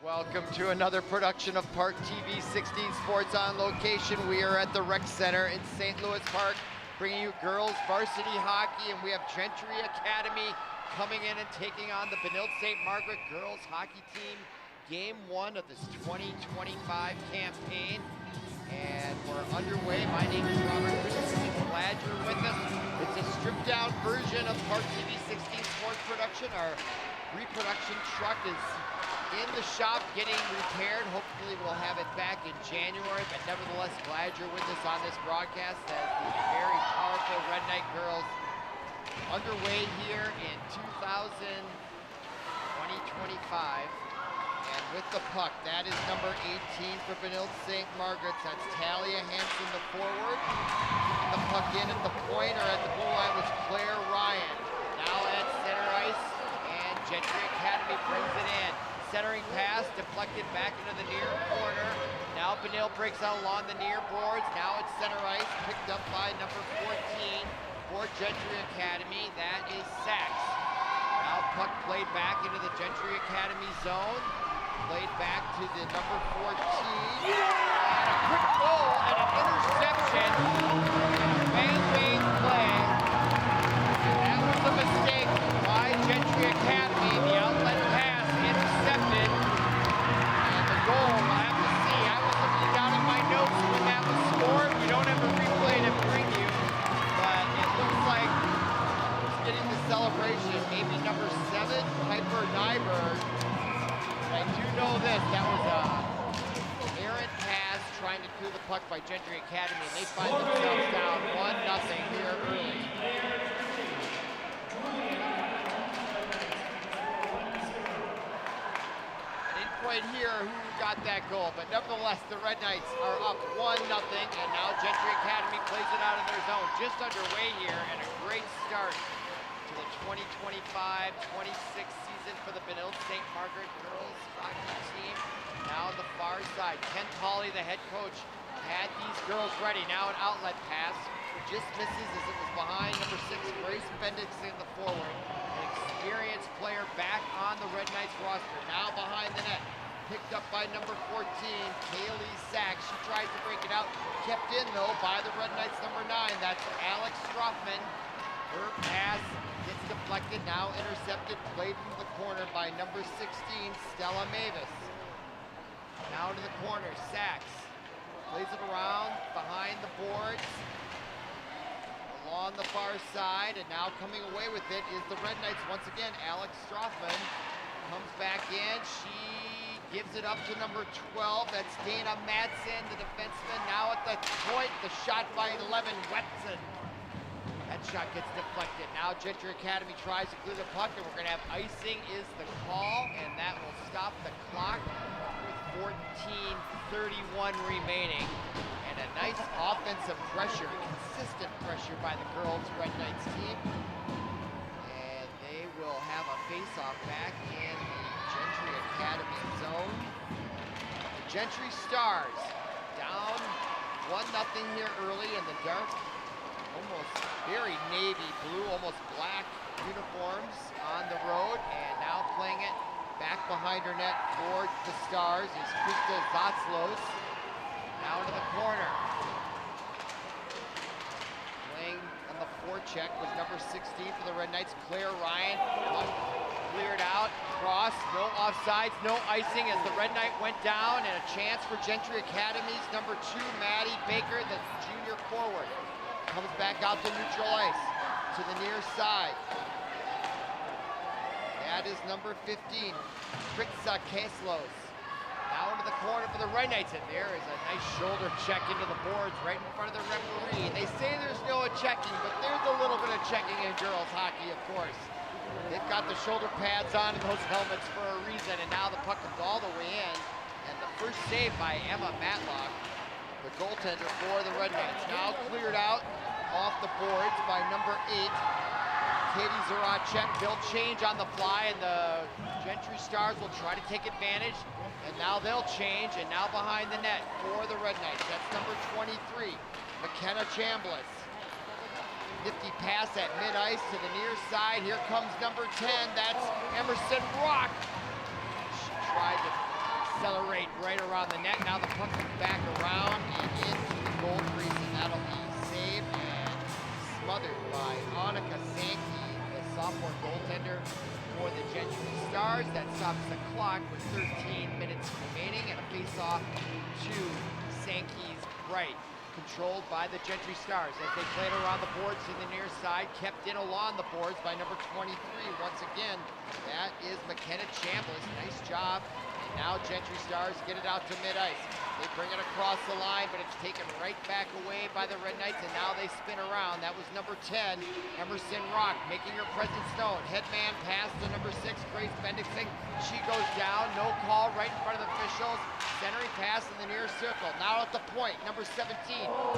Welcome to another production of ParkTV 16 Sports on Location. We are at the Rec Center in St. Louis Park, bringing you girls varsity hockey, and we have Gentry Academy coming in and taking on the Benilde-St. Margaret girls hockey team. Game 1 of this 2025 campaign, and we're underway. My name is Robert. Glad you're with us. It's a stripped down version of ParkTV 16 Sports production. Our reproduction truck is in the shop getting repaired. Hopefully we'll have it back in January, but nevertheless, glad you're with us on this broadcast as the very powerful Red Knight girls underway here in 2025. And with the puck, that is number 18 for Benilde-St. Margaret. That's Talia Hansen, the forward. Keeping the puck in at the point, or at the goal line, was Claire Ryan. Now at center ice, and Gentry Academy brings it in. Centering pass, deflected back into the near corner. Now Benilde breaks out along the near boards. Now it's center ice, picked up by number 14 for Gentry Academy. That is Sachs. Now puck played back into the Gentry Academy zone. Played back to the number 14. And a quick goal and an interception. Bang play. That was a mistake by Gentry Academy. The outlet pass intercepted. And the goal, we'll have to see. I was looking down at my notes when that was scored. We don't have a replay to bring you, but it looks like it's getting the celebration. Maybe number 7, Piper Nyberg. I do know this, that was an errant pass trying to clear the puck by Gentry Academy, and they find themselves down 1-0 here early. I didn't quite hear who got that goal, but nevertheless, the Red Knights are up 1-0, and now Gentry Academy plays it out in their zone. Just underway here, and a great start to the 2025-26 season for the Benilde-St. Margaret girls hockey team. Now on the far side, Ken Pauley, the head coach, had these girls ready. Now an outlet pass, just misses as it was behind number 6, Grace Bendix in the forward. An experienced player back on the Red Knights roster. Now behind the net, picked up by number 14, Kaylee Sachs. She tries to break it out, kept in though by the Red Knights number 9. That's Alex Strothman. Her pass gets deflected, now intercepted, played into the corner by number 16, Stella Mavis. Now to the corner, Sachs plays it around behind the boards, along the far side, and now coming away with it is the Red Knights once again. Alex Strothman comes back in. She gives it up to number 12. That's Dana Madsen, the defenseman. Now at the point, the shot by 11, Wetson. That shot gets deflected. Now Gentry Academy tries to clear the puck, and we're going to have icing is the call, and that will stop the clock with 14:31 remaining. And a nice offensive pressure, consistent pressure by the girls Red Knights team. And they will have a face-off back in the Gentry Academy zone. The Gentry Stars down 1-0 here early in the dark. Almost very navy blue, almost black uniforms on the road, and now playing it back behind her net for the Stars is Krista Zatzlos. Now into the corner. Playing on the forecheck was number 16 for the Red Knights, Claire Ryan. Cleared out, cross, no offsides, no icing as the Red Knight went down, and a chance for Gentry Academy's number 2, Maddie Baker, the junior forward. Comes back out to neutral ice, to the near side. That is number 15, Kritza Keslos. Now into the corner for the Red Knights, and there is a nice shoulder check into the boards right in front of the referee. They say there's no checking, but there's a little bit of checking in girls hockey, of course. They've got the shoulder pads on in those helmets for a reason, and now the puck comes all the way in. And the first save by Emma Matlock, the goaltender for the Red Knights. Now cleared out off the boards by number 8, Katie Zaracek. They'll change on the fly, and the Gentry Stars will try to take advantage. And now they'll change, and now behind the net for the Red Knights. That's number 23, McKenna Chambliss. Nifty pass at mid-ice to the near side. Here comes number 10, that's Emerson Rock. She tried to accelerate right around the net. Now the puck comes back around and into the goal crease, and that'll be saved and smothered by Annika Sankey, the sophomore goaltender for the Gentry Stars. That stops the clock with 13 minutes remaining, and a face-off to Sankey's right, controlled by the Gentry Stars as they played around the boards to the near side, kept in along the boards by number 23. Once again, that is McKenna Chambliss. Nice job. And now Gentry Stars get it out to mid-ice. They bring it across the line, but it's taken right back away by the Red Knights, and now they spin around. That was number 10, Emerson Rock, making her presence known. Headman pass to number 6, Grace Bendixson. She goes down, no call, right in front of the officials. Centering pass in the near circle. Now at the point, number 17,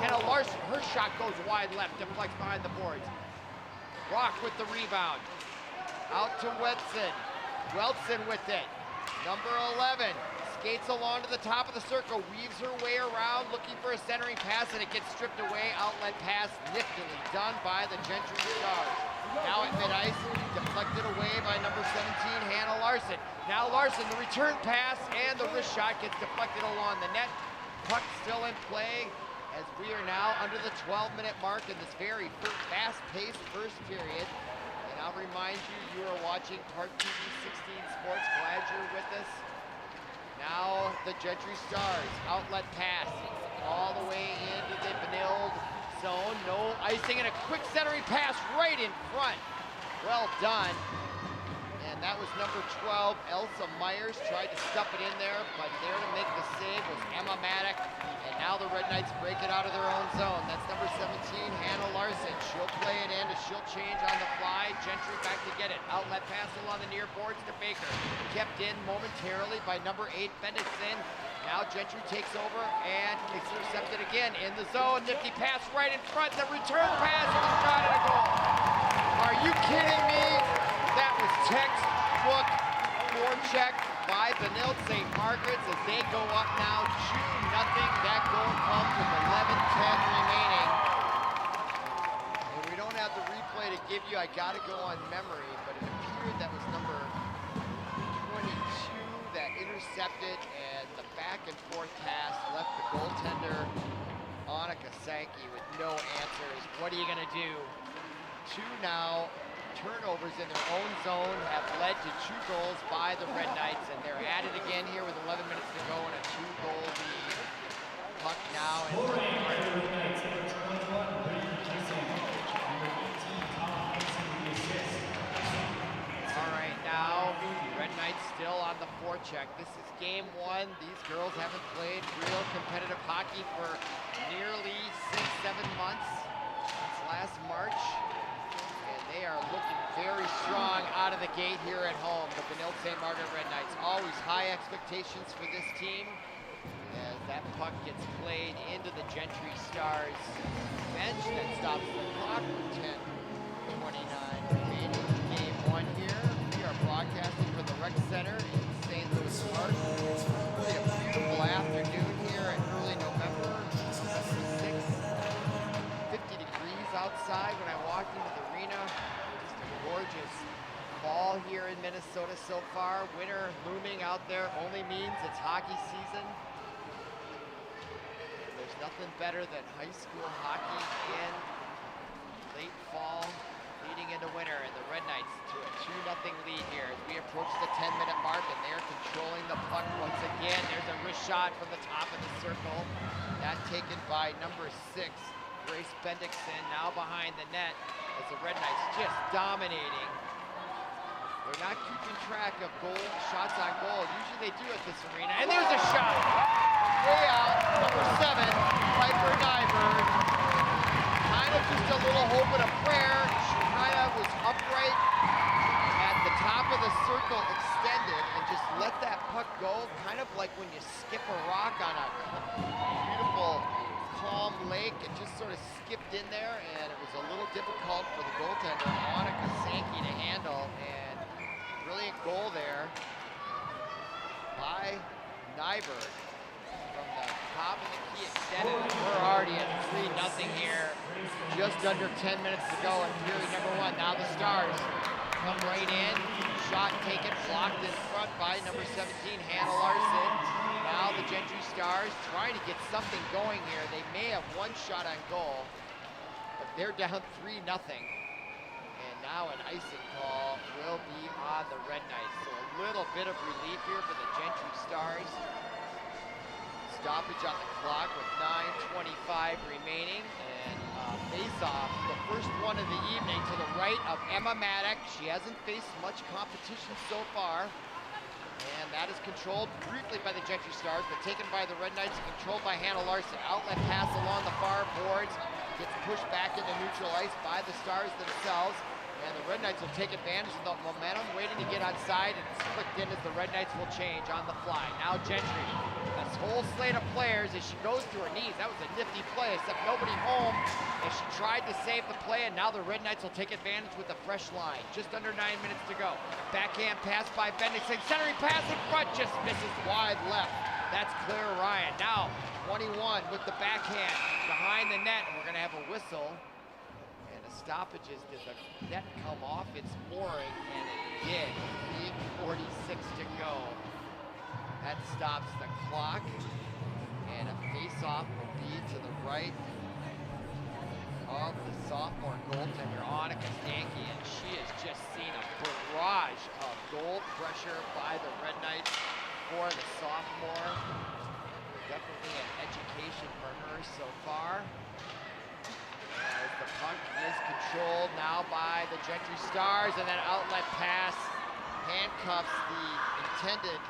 Hannah Larson. Her shot goes wide left, deflects behind the boards. Rock with the rebound. Out to Wedson. Welson with it. Number 11 skates along to the top of the circle, weaves her way around, looking for a centering pass, and it gets stripped away. Outlet pass, niftily done by the Gentry Stars. Now at mid-ice, deflected away by number 17, Hannah Larson. Now Larson, the return pass, and the wrist shot gets deflected along the net. Puck still in play as we are now under the 12-minute mark in this very fast-paced first period. And I'll remind you, you are watching ParkTV 16 Sports. Glad you're with us. Now the Gentry Stars, outlet pass all the way into the Benilde zone. No icing, and a quick centering pass right in front. Well done. And that was number 12, Elsa Myers. Tried to stuff it in there, but there to make the save was Emma Maddock. And now the Red Knights break it out of their own zone. That's number 17, Hannah Larson. She'll play it in, and she'll change on the fly. Gentry back to get it. Outlet pass along the near boards to Baker. Kept in momentarily by number 8, Bendixson. Now Gentry takes over and it's intercepted again in the zone. Nifty pass right in front. The return pass and a shot at a goal. Are you kidding me? That was textbook forecheck by Benilde-St. Margaret's as they go up now 2-0. That goal comes with 11:10 remaining. And we don't have the replay to give you. I got to go on memory, but it appeared that was number 22 that intercepted, and the back and forth pass left the goaltender Annika Sankey with no answers. What are you going to do? 2 now. Turnovers in their own zone have led to 2 goals by the Red Knights, and they're at it again here with 11 minutes to go and a 2-goal lead. Puck now in the All right, now Red Knights still on the forecheck. This is game 1. These girls haven't played real competitive hockey for nearly 6-7 months since last March. They are looking very strong out of the gate here at home. The Benilde-St. Margaret Red Knights. Always high expectations for this team as that puck gets played into the Gentry Stars bench that stops the clock with 10:29 remaining. Game 1 here. We are broadcasting from the Rec Center in St. Louis Park. It's really a beautiful afternoon here in early November. 50 degrees outside when I walked into the arena. Just a gorgeous fall here in Minnesota so far. Winter looming out there only means it's hockey season. There's nothing better than high school hockey in late fall leading into winter, and the Red Knights to a 2-0 lead here as we approach the 10-minute mark, and they're controlling the puck once again. There's a wrist shot from the top of the circle. That taken by number 6, Grace Bendixson, now behind the net as the Red Knights just dominating. They're not keeping track of shots on goal. Usually they do at this arena. And there's a shot. Way out, number 7, Piper Nyberg. Kind of just a little hope and a prayer. She kind of was upright at the top of the circle, extended, and just let that puck go. Kind of like when you skip a rock on a beautiful calm lake. It just sort of skipped in there, and it was a little difficult for the goaltender, Annika Sankey, to handle. And brilliant goal there by Nyberg from the top of the key extended. We're already at 3-0 here. Just under 10 minutes to go in period number 1. Now the Stars come right in. shot taken, blocked in front by number 17, Hannah Larson. Now the Gentry Stars trying to get something going here. They may have one shot on goal, but they're down 3-0. And now an icing call will be on the Red Knights. So a little bit of relief here for the Gentry Stars. Stoppage on the clock with 9:25 remaining, and face-off, the first one of the evening, to the right of Emma Maddock. She hasn't faced much competition so far, and that is controlled briefly by the Gentry Stars, but taken by the Red Knights and controlled by Hannah Larson. Outlet pass along the far boards, gets pushed back into neutral ice by the Stars themselves, and the Red Knights will take advantage of the momentum, waiting to get onside, and it's flicked in as the Red Knights will change on the fly. Now Gentry, this whole slate of players, as she goes to her knees. That was a nifty play, except nobody home as she tried to save the play, and now the Red Knights will take advantage with a fresh line. Just under 9 minutes to go. Backhand pass by Benilde-St. Centering pass in front, just misses wide left. That's Claire Ryan. Now 21 with the backhand behind the net, and we're going to have a whistle. And the stoppages, did the net come off its mooring? And it did. 8:46 to go. That stops the clock, and a face-off will be to the right of the sophomore goaltender, Annika Stanky, and she has just seen a barrage of goal pressure by the Red Knights for the sophomore. Definitely an education for her so far. As the puck is controlled now by the Gentry Stars, and then outlet pass handcuffs the intended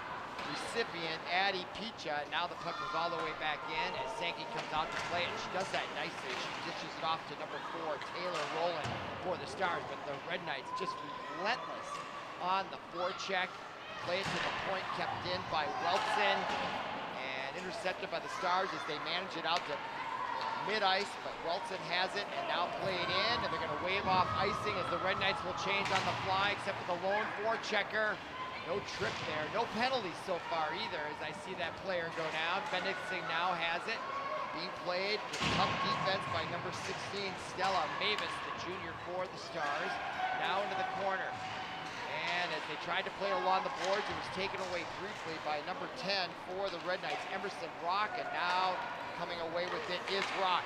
recipient, Addie Picha. Now the puck goes all the way back in as Sankey comes out to play, and she does that nicely. She dishes it off to number 4, Taylor Rowland, for the Stars, but the Red Knights just relentless on the forecheck. Play it to the point, kept in by Weltson, and intercepted by the Stars as they manage it out to mid-ice, but Weltson has it, and now played in, and they're going to wave off icing as the Red Knights will change on the fly, except for the lone forechecker. No trip there, no penalties so far either, as I see that player go down. Benilde-St now has it, being played with tough defense by number 16, Stella Mavis, the junior for the Stars. Now into the corner, and as they tried to play along the boards, it was taken away briefly by number 10 for the Red Knights, Emerson Rock, and now coming away with it is Rock.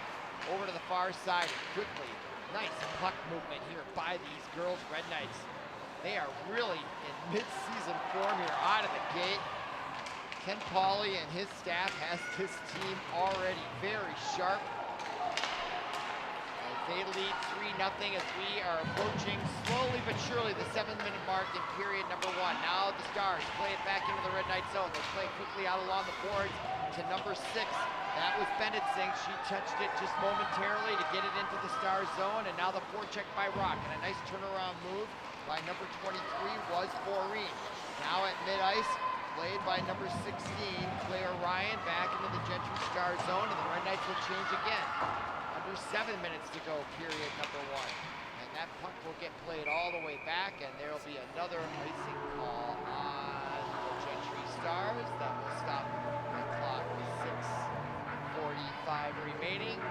Over to the far side, quickly. Nice puck movement here by these girls, Red Knights. They are really in mid-season form here out of the gate. Ken Pauley and his staff has this team already very sharp. They lead 3-0 as we are approaching slowly but surely the 7-minute mark in period number 1. Now the Stars play it back into the Red Knight zone. They play quickly out along the boards to number 6. That was Benilde-St. She touched it just momentarily to get it into the Stars zone, and now the forecheck by Rock, and a nice turnaround move by number 23 was Maureen. Now at mid-ice, played by number 16, Claire Ryan, back into the Gentry Star zone, and the Red Knights will change again. Under 7 minutes to go, period number 1. And that puck will get played all the way back, and there will be another icing call on the Gentry Stars. That will stop the clock with 6:45 remaining.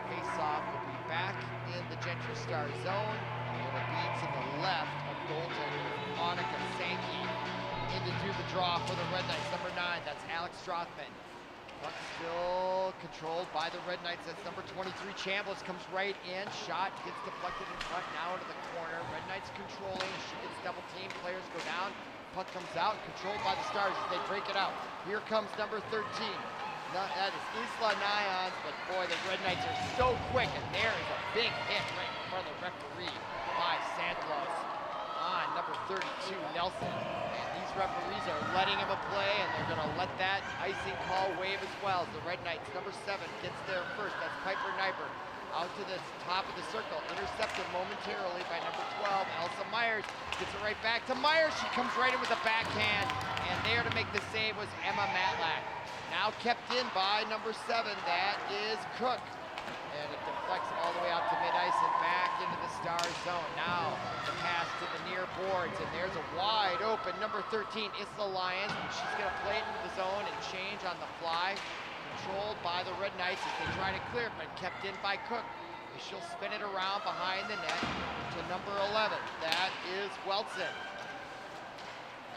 Face-off will be back in the Gentry Star zone. It will be to the left of goaltender Annika Sankey. In to do the draw for the Red Knights, number 9, that's Alex Strothman. Puck still controlled by the Red Knights, that's number 23, Chambliss comes right in, shot gets deflected in front, now into the corner. Red Knights controlling, she gets double teamed, players go down, puck comes out, controlled by the Stars as they break it out. Here comes number 13. That is Isla Nyons, but boy, the Red Knights are so quick, and there is a big hit right in front of the referee by Santos on number 32, Nelson. And these referees are letting him play, and they're going to let that icing call wave as well. As the Red Knights, number 7, gets there first. That's Piper Nyberg. Out to the top of the circle, intercepted momentarily by number 12, Elsa Myers. Gets it right back to Myers. She comes right in with a backhand, and there to make the save was Emma Matlack. Now kept in by number 7, that is Cook. And it deflects all the way out to mid-ice and back into the Star zone. Now the pass to the near boards, and there's a wide open number 13, Isla Lyons. She's going to play it into the zone and change on the fly. Controlled by the Red Knights as they try to clear it, but kept in by Cook. She'll spin it around behind the net to number 11. That is Weltson.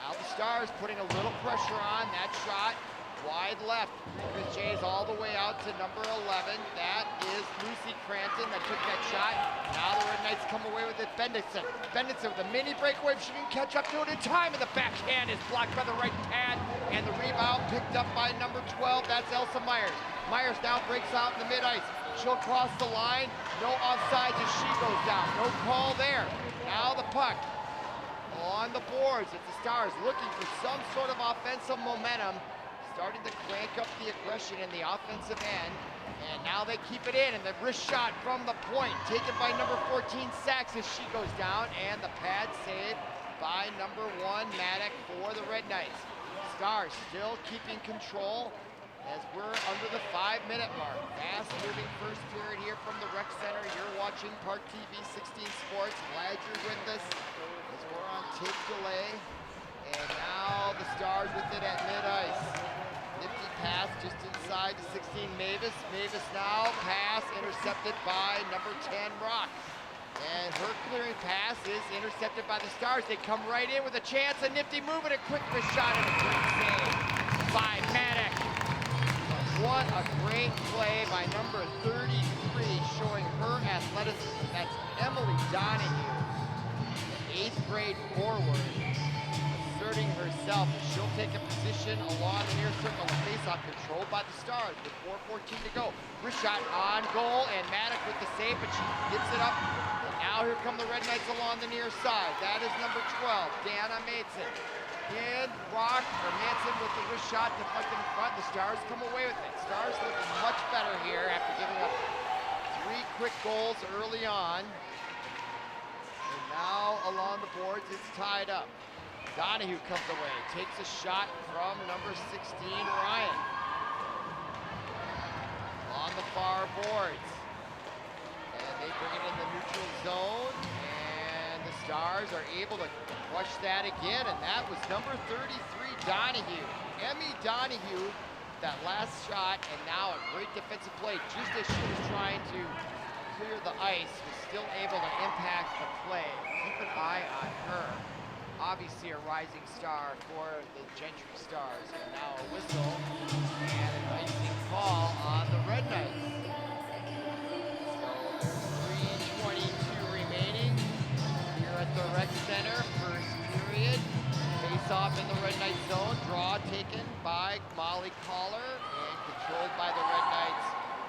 Now the Stars putting a little pressure on that shot. Wide left. Chris Jay's all the way out to number 11. That is Lucy Cranton that took that shot. Now the Red Knights come away with it. Benilde-St. Benilde-St with a mini breakaway. She can catch up to it in time, and the backhand is blocked by the right pad. And the rebound picked up by number 12. That's Elsa Myers. Myers now breaks out in the mid-ice. She'll cross the line. No offsides as she goes down. No call there. Now the puck on the boards. It's the Stars looking for some sort of offensive momentum. Starting to crank up the aggression in the offensive end. And now they keep it in, and the wrist shot from the point, taken by number 14, Sachs, as she goes down, and the pad saved by number 1, Maddock, for the Red Knights. Stars still keeping control as we're under the 5-minute mark. Fast-moving first period here from the Rec Center. You're watching ParkTV 16 Sports. Glad you're with us as we're on tape delay. And now the Stars with it at mid-ice. Nifty pass just inside the 16, Mavis. Mavis now, pass intercepted by number 10, Rock. And her clearing pass is intercepted by the Stars. They come right in with a chance, a nifty move and a quick wrist shot and a great save by Maddock. What a great play by number 33, showing her athleticism. That's Emily Donahue, the 8th grade forward, asserting herself. She'll take a position along the near circle. The faceoff controlled by the Stars with 4:14 to go. Wrist shot on goal, and Maddock with the save, but she gets it up. And now here come the Red Knights along the near side. That is number 12, Dana Manson. And Manson with the wrist shot deflected in front. The Stars come away with it. Stars looking much better here after giving up 3 quick goals early on. And now along the boards, it's tied up. Donahue comes away, takes a shot from number 16, Ryan. On the far boards. And they bring it in the neutral zone, and the Stars are able to crush that again, and that was number 33, Donahue. Emmy Donahue, that last shot, and now a great defensive play. Just as she was trying to clear the ice, was still able to impact the play. Keep an eye on her. Obviously a rising star for the Gentry Stars. And now a whistle and an icing call on the Red Knights. So there's 3:22 remaining here at the Rec Center. First period. Face off in the Red Knight zone. Draw taken by Molly Collar and controlled by the Red Knights.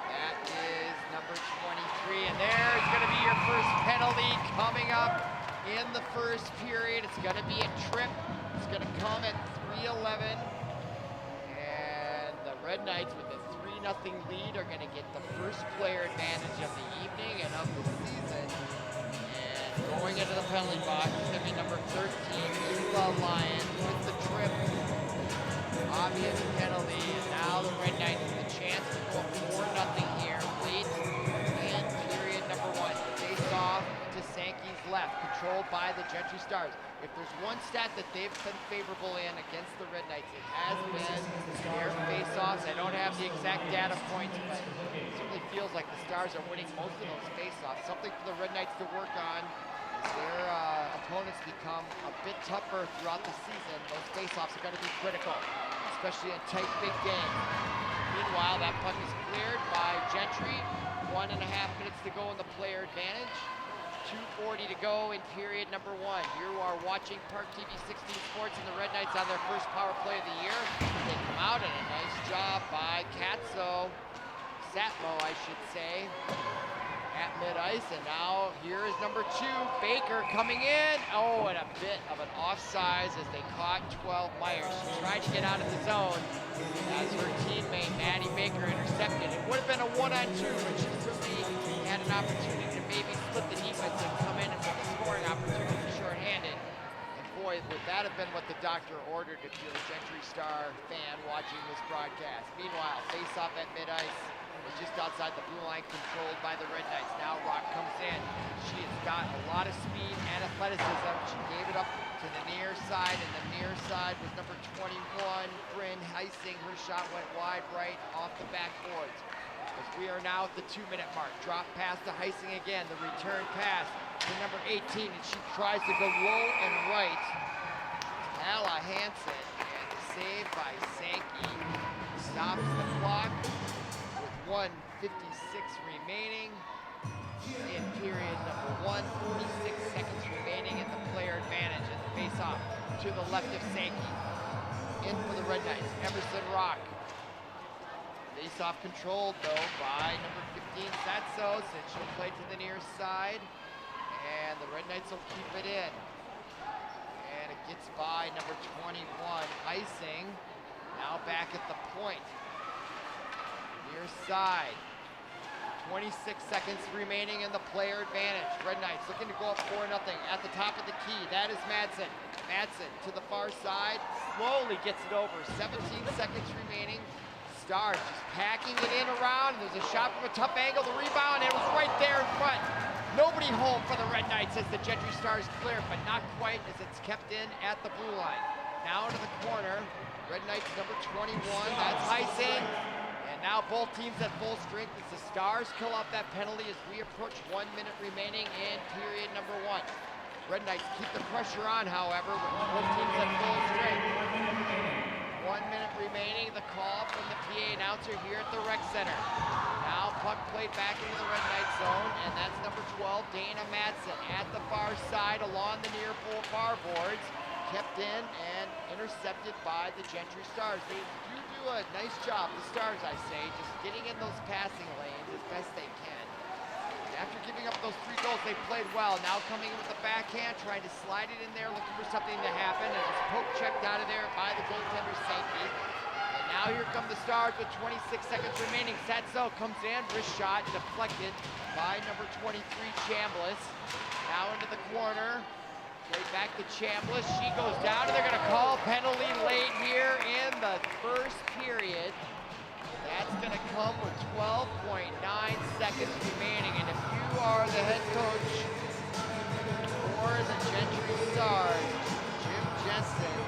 That is number 23. And there's going to be your first penalty coming up in the first period. It's going to be a trip. It's going to come at 3:11. And the Red Knights with a 3-0 lead are going to get the first player advantage of the evening and of the season. And going into the penalty box is going to be number 13, Ela Lyon, with the trip. Obvious penalty. And now the Red Knights with a chance to go 4-0 here late in period number 1. Face off to Sankey's left, controlled by the Gentry Stars. If there's one stat that they've been favorable in against the Red Knights, it has been their face-offs. I don't have the exact data points, but it certainly feels like the Stars are winning most of those face-offs. Something for the Red Knights to work on as their opponents become a bit tougher throughout the season. Those face-offs are going to be critical, especially in tight, big games. Meanwhile, that puck is cleared by Gentry. 1.5 minutes to go in the player advantage. 2:40 to go in period number 1. You are watching ParkTV 16 Sports, and the Red Knights on their first power play of the year. They come out, and a nice job by Satmo, I should say, at mid-ice. And now here is number 2, Baker, coming in. Oh, and a bit of an offsides as they caught 12, Myers. She tried to get out of the zone as her teammate, Maddie Baker, intercepted. It would have been a 1-on-2, but she certainly had an opportunity to maybe split the defense and come in with a scoring opportunity shorthanded. And boy, would that have been what the doctor ordered if you're a Gentry Star fan watching this broadcast. Meanwhile, face-off at mid-ice, just outside the blue line, controlled by the Red Knights. Now Rock comes in. She has got a lot of speed and athleticism. She gave it up to the near side, and the near side was number 21, Bryn Heising. Her shot went wide right off the backboards. As we are now at the 2-minute mark. Drop pass to Heising again. The return pass to number 18, and she tries to go low and right. Tala Hansen, and the save by Sankey stops the clock with 1:56 remaining in period number 1, 46 seconds remaining in the player advantage, and the face-off to the left of Sankey. In for the Red Knights, Emerson Rock. Face-off controlled though by number 15, Satsos, and she'll play to the near side, and the Red Knights will keep it in. And it gets by number 21, Icing, now back at the point. Near side. 26 seconds remaining in the player advantage. Red Knights looking to go up 4-0 at the top of the key. That is Madsen. Madsen to the far side, slowly gets it over. 17 seconds remaining. Stars just packing it in around. There's a shot from a tough angle. The rebound, and it was right there in front. Nobody home for the Red Knights as the Gentry Stars clear, but not quite as it's kept in at the blue line. Now into the corner. Red Knights number 21. That's Icing. Now both teams at full strength as the Stars kill off that penalty as we approach 1 minute remaining in period number 1. Red Knights keep the pressure on, however, with both teams at full strength. 1 minute remaining, the call from the PA announcer here at the rec center. Now puck played back into the Red Knight zone, and that's number 12, Dana Madsen, at the far side along the near far boards. Kept in and intercepted by the Gentry Stars. They do a nice job, the Stars, I say, just getting in those passing lanes as best they can. After giving up those 3 goals, they played well. Now coming in with the backhand, trying to slide it in there, looking for something to happen, and it's poke checked out of there by the goaltender Sankey. And now here come the Stars with 26 seconds remaining. Satso comes in, wrist shot deflected by number 23, Chambliss. Now into the corner. Right back to Chambliss. She goes down, and they're going to call penalty late here in the first period. That's going to come with 12.9 seconds remaining. And if you are the head coach for the Gentry Stars, Jim Jensen,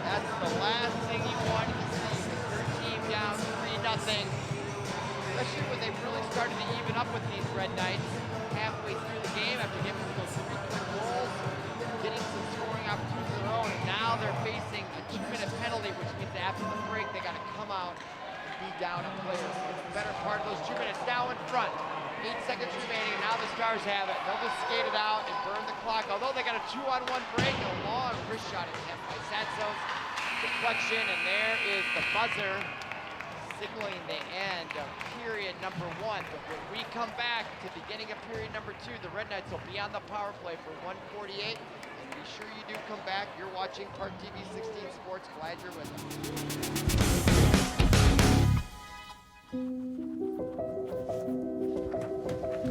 that's the last thing you wanted to see with your team down 3-0. Especially when they really started to even up with these Red Knights halfway through the game after giving them those 3 quick goals, getting some scoring opportunities of their own, and now they're facing a 2-minute penalty, which means after the break they got to come out and be down a player. It's the better part of those 2 minutes. Now in front, 8 seconds remaining, and now the Stars have it. They'll just skate it out and burn the clock, although they got a 2-on-1 break, a long wrist shot attempt by Satsos. Deflection, and there is the buzzer, signaling the end of period number 1. But when we come back to the beginning of period number 2, the Red Knights will be on the power play for 1:48. And be sure you do come back. You're watching ParkTV 16 Sports. Glad you're with us.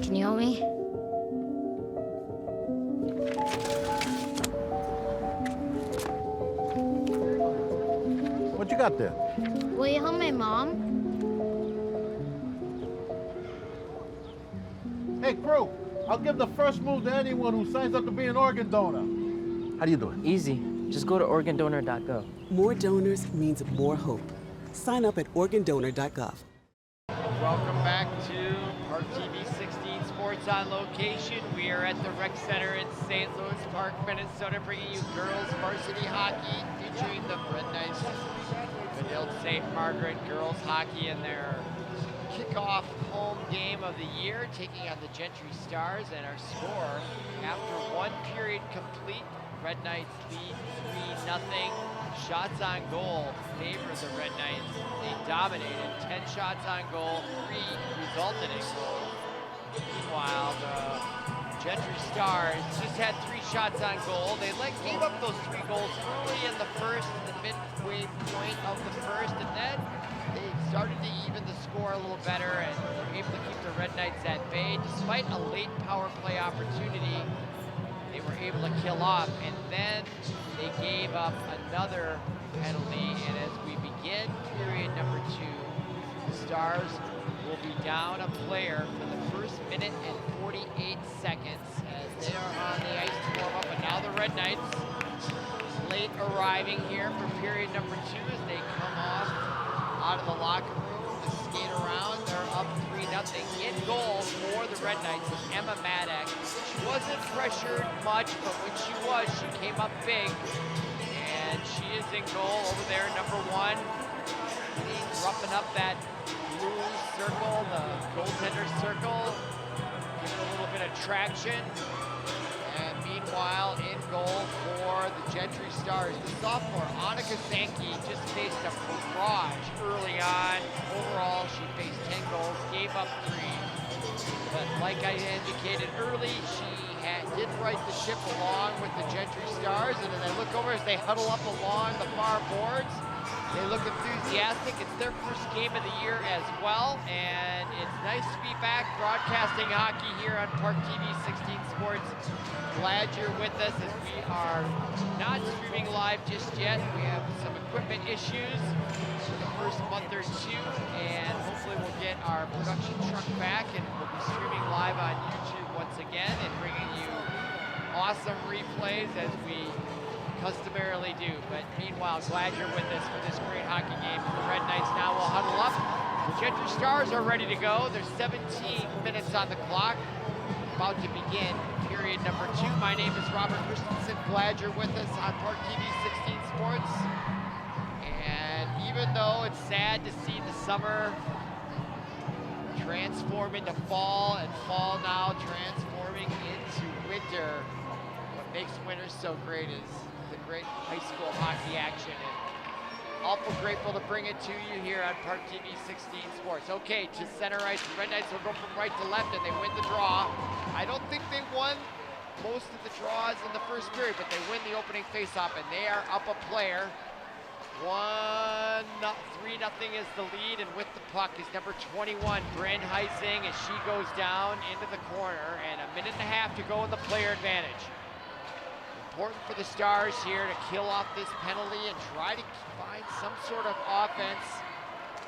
Can you help me? What you got there? Will you help my mom? Hey, crew, I'll give the first move to anyone who signs up to be an organ donor. How do you do it? Easy. Just go to organdonor.gov. More donors means more hope. Sign up at organdonor.gov. Welcome back to ParkTV 16 Sports on location. We are at the rec center in St. Louis Park, Minnesota, bringing you girls varsity hockey featuring the Red Knights Benilde-St. Margaret girls hockey in their kickoff home game of the year, taking on the Gentry Stars. And our score, after 1 period complete, Red Knights lead 3-0. Shots on goal favor the Red Knights. They dominated. 10 shots on goal, 3 resulted in goals. Meanwhile, the Gentry Stars just had 3 shots on goal. They gave up those 3 goals early in the first, the midway point of the first, and then they started to even the score a little better and were able to keep the Red Knights at bay. Despite a late power play opportunity, they were able to kill off, and then they gave up another penalty. And as we begin period number 2, the Stars will be down a player for the first minute and 48 seconds as they are on the ice to warm up. And now the Red Knights late arriving here for period number 2 as they come off out of the locker room to skate around. They're up 3-0. In goal for the Red Knights is Emma Maddox. She wasn't pressured much, but when she was, she came up big. And she is in goal over there, number 1. Roughing up that blue circle, the goaltender circle. Give it a little bit of traction. And meanwhile, in goal for the Gentry Stars, the sophomore, Annika Sankey, just faced a barrage early on. Overall, she faced 10 goals, gave up 3. But like I indicated early, she did right the ship along with the Gentry Stars. And as I look over as they huddle up along the far boards, they look enthusiastic. It's their first game of the year as well, and it's nice to be back broadcasting hockey here on ParkTV 16 Sports. Glad you're with us as we are not streaming live just yet. We have some equipment issues for the first month or two, and hopefully we'll get our production truck back, and we'll be streaming live on YouTube once again and bringing you awesome replays as we customarily do. But meanwhile, glad you're with us for this great hockey game. The Red Knights now will huddle up. The Gentry Stars are ready to go. There's 17 minutes on the clock, about to begin period number 2. My name is Robert Christensen. Glad you're with us on ParkTV 16 Sports. And even though it's sad to see the summer transform into fall, and fall now transforming into winter, what makes winter so great is the great high school hockey action, and awful grateful to bring it to you here on ParkTV 16 Sports. Okay, to center ice, the Red Knights will go from right to left, and they win the draw. I don't think they won most of the draws in the first period, but they win the opening faceoff, and they are up a player. 3-0 is the lead, and with the puck is number 21, Bryn Heising, as she goes down into the corner, and 1.5 minutes to go in the player advantage. Important for the Stars here to kill off this penalty and try to find some sort of offense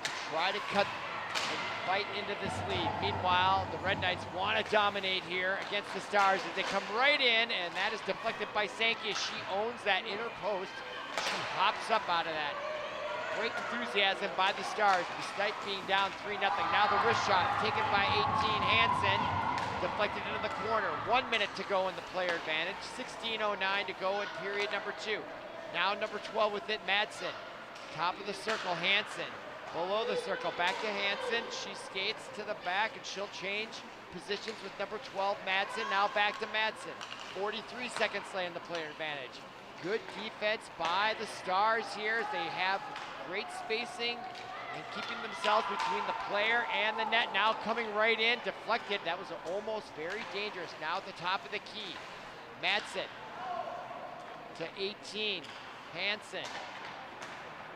to try to cut and fight into this lead. Meanwhile, the Red Knights want to dominate here against the Stars as they come right in, and that is deflected by Sankey as she owns that inner post. She hops up out of that. Great enthusiasm by the Stars, despite being down 3-0. Now the wrist shot taken by 18, Hansen. Deflected into the corner. 1 minute to go in the player advantage. 16:09 to go in period number 2. Now number 12 with it, Madsen. Top of the circle, Hansen. Below the circle, back to Hansen. She skates to the back, and she'll change positions with number 12, Madsen. Now back to Madsen. 43 seconds left in the player advantage. Good defense by the Stars here. They have great spacing and keeping themselves between the player and the net. Now coming right in, deflected. That was almost very dangerous. Now at the top of the key, Madsen to 18, Hansen.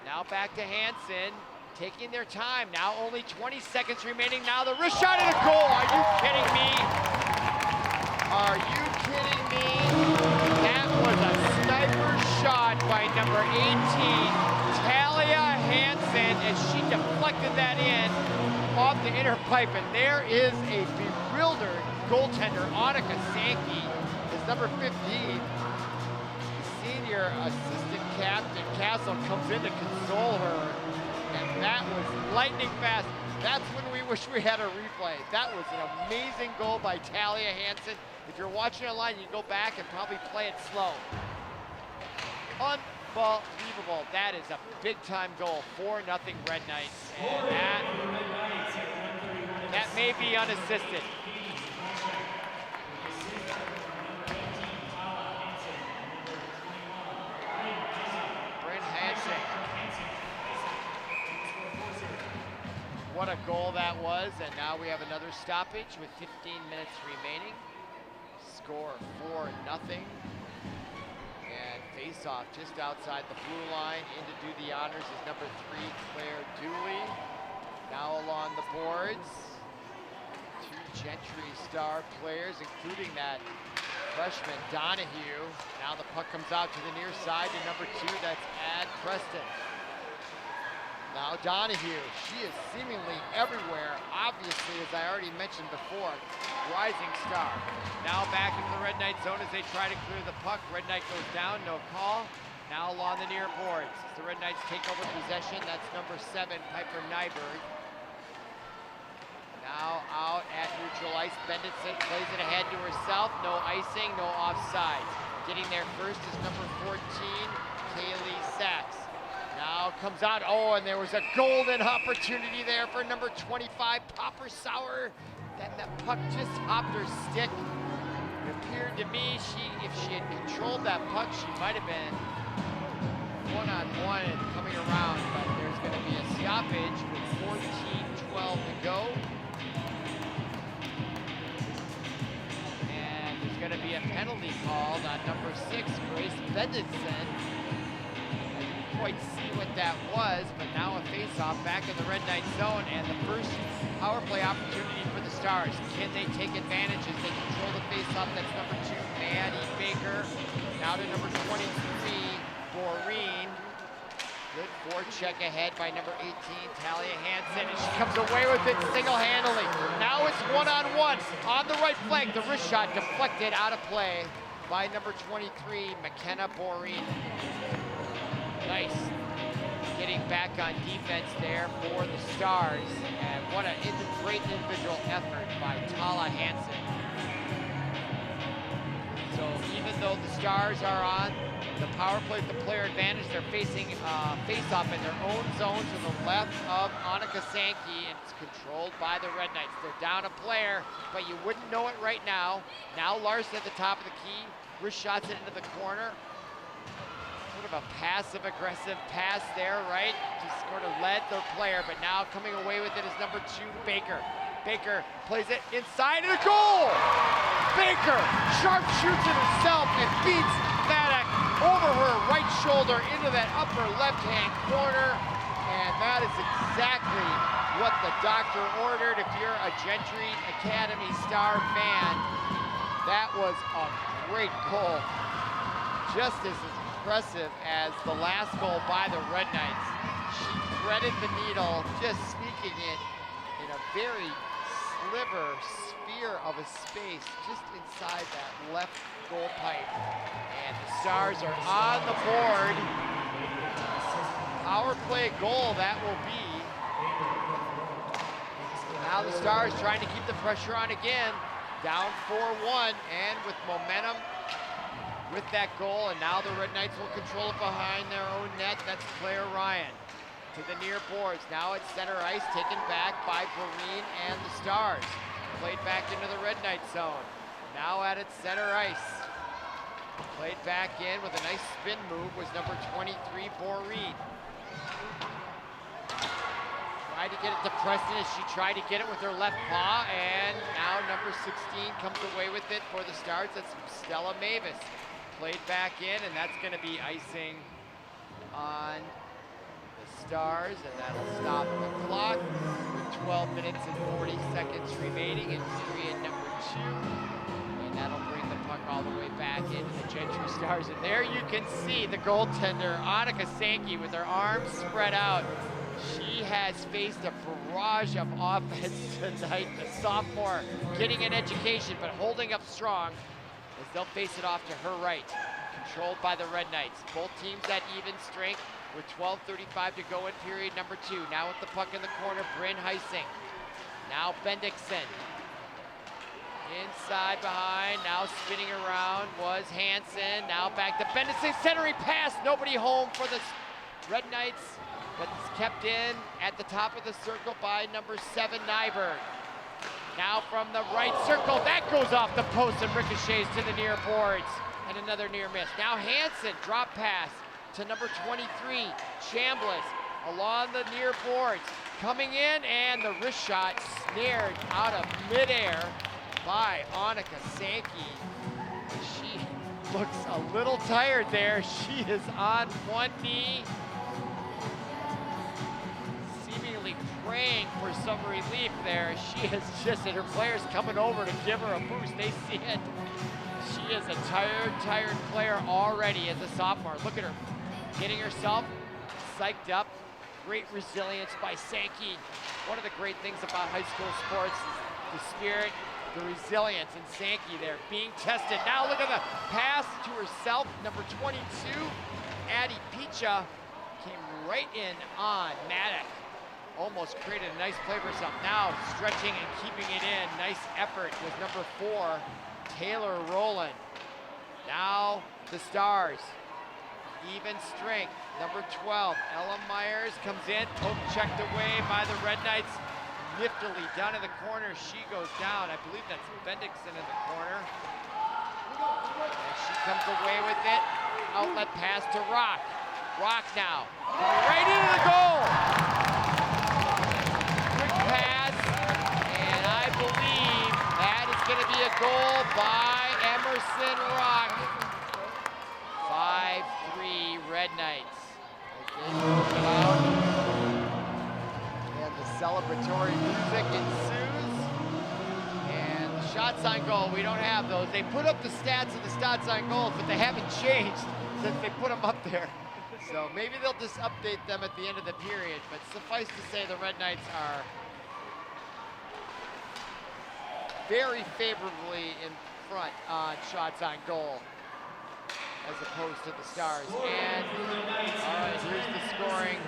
Now back to Hansen, taking their time. Now only 20 seconds remaining. Now the wrist shot and a goal. Are you kidding me? Are you kidding me? That was a sniper shot by number 18, Talia Hansen, as she deflected that in off the inner pipe. And there is a bewildered goaltender, Annika Sankey, is number 15. Senior assistant captain Castle comes in to console her, and that was lightning fast. That's when we wish we had a replay. That was an amazing goal by Talia Hansen. If you're watching online, you can go back and probably play it slow. Unbelievable. That is a big-time goal. 4-0 Red Knights. And that may be unassisted. Bryn Hansen. What a goal that was. And now we have another stoppage with 15 minutes remaining. Score 4-0. And face-off just outside the blue line. In to do the honors is number 3, Claire Dooley. Now along the boards, 2 Gentry Star players, including that freshman Donahue. Now the puck comes out to the near side to number 2, that's Ad Preston. Now Donahue, she is seemingly everywhere, obviously, as I already mentioned before, rising star. Now back into the Red Knight zone as they try to clear the puck. Red Knight goes down, no call. Now along the near boards, as the Red Knights take over possession, that's number 7, Piper Nyberg. Now out at neutral ice, Benilde-St plays it ahead to herself, no icing, no offsides. Getting there first is number 14, Kaylee Sachs. Now comes out, oh, and there was a golden opportunity there for number 25, Popper Sauer. Then the puck just hopped her stick. It appeared to me if she had controlled that puck, she might have been one-on-one and coming around, but there's gonna be a stoppage with 14:12 to go. And there's gonna be a penalty called on number 6, Grace Benilde-St. Quite see what that was, but now a face-off back in the Red Knight zone, and the first power play opportunity for the Stars. Can they take advantage as they control the face-off? That's number 2, Maddie Baker. Now to number 23, Maureen. Good forecheck ahead by number 18, Talia Hansen, and she comes away with it single-handedly. Now it's one-on-one on the right flank. The wrist shot deflected out of play by number 23, McKenna Maureen. Nice getting back on defense there for the Stars, and what a great individual effort by Tala Hansen. So even though the Stars are on the power play with the player advantage, they're facing face-off in their own zone to the left of Annika Sankey, and it's controlled by the Red Knights. They're down a player, but you wouldn't know it right now. Now Larson at the top of the key, wrist shots it into the corner. Sort of a passive-aggressive pass there, right? Just sort of led their player, but now coming away with it is number 2, Baker. Baker plays it inside and a goal! Baker sharpshoots it herself and beats Maddox over her right shoulder into that upper left-hand corner. And that is exactly what the doctor ordered. If you're a Gentry Academy Star fan, that was a great goal. Just as impressive as the last goal by the Red Knights. She threaded the needle, just sneaking it in a very sphere of a space just inside that left goal pipe. And the Stars are on the board. Power play goal that will be. Now the Stars trying to keep the pressure on again. Down 4-1, and with momentum with that goal, and now the Red Knights will control it behind their own net. That's Claire Ryan to the near boards. Now it's center ice, taken back by Breen and the Stars. Played back into the Red Knight zone. Now at its center ice. Played back in with a nice spin move was number 23, Boreen. Tried to get it to Preston as she tried to get it with her left paw, and now number 16 comes away with it for the Stars. That's Stella Mavis. Played back in, and that's going to be icing on the Stars, and that'll stop the clock with 12 minutes and 40 seconds remaining in period number 2. And that'll bring the puck all the way back into the Gentry Stars. And there you can see the goaltender, Annika Sankey, with her arms spread out. She has faced a barrage of offense tonight. The sophomore getting an education, but holding up strong as they'll face it off to her right. Controlled by the Red Knights. Both teams at even strength with 12:35 to go in period number 2. Now with the puck in the corner, Bryn Heising. Now Bendixson. Inside behind, now spinning around was Hansen. Now back to Bendixson, centering pass. Nobody home for the Red Knights, but it's kept in at the top of the circle by number 7, Nyberg. Now from the right circle, that goes off the post and ricochets to the near boards. And another near miss. Now Hansen, drop pass to number 23, Chambliss, along the near boards. Coming in, and the wrist shot snared out of midair by Annika Sankey. She looks a little tired there. She is on one knee, seemingly praying for some relief there. She is just, and her players coming over to give her a boost. They see it. She is a tired player already as a sophomore. Look at her, getting herself psyched up. Great resilience by Sankey. One of the great things about high school sports is the spirit, the resilience, and Sankey there being tested. Now look at the pass to herself. Number 22, Addie Picha, came right in on Maddox. Almost created a nice play for herself. Now stretching and keeping it in. Nice effort with number 4, Taylor Rowland. Now the Stars even strength. Number 12, Ella Myers comes in, poke checked away by the Red Knights. Niftily down in the corner, she goes down. I believe that's Bendixson in the corner. And she comes away with it. Outlet pass to Rock. Rock now, right into the goal. Quick pass, and I believe that is going to be a goal by Emerson Rock. 5-3 Red Knights. And the celebratory music ensues. And the shots on goal, we don't have those. They put up the stats of the shots on goals, but they haven't changed since they put them up there. So maybe they'll just update them at the end of the period, but suffice to say the Red Knights are very favorably in front on shots on goal as opposed to the Stars. And all right, here's the scoring.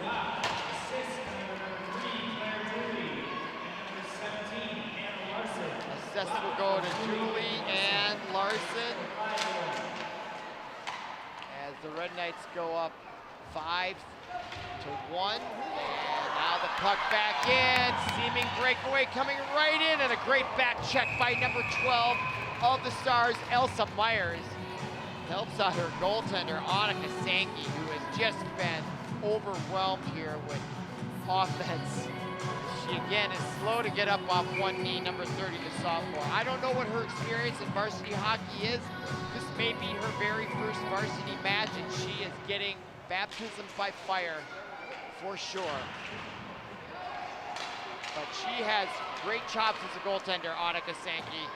Assist will go to Dooley and Larson as the Red Knights go up 5-1. And now the puck back in, seaming breakaway coming right in, and a great back check by number 12 of the Stars, Elsa Myers. Helps out her goaltender, Annika Sankey, who has just been overwhelmed here with offense. She again is slow to get up off one knee, number 30, the sophomore. I don't know what her experience in varsity hockey is. This may be her very first varsity match, and she is getting baptism by fire for sure. But she has great chops as a goaltender, Annika Sankey,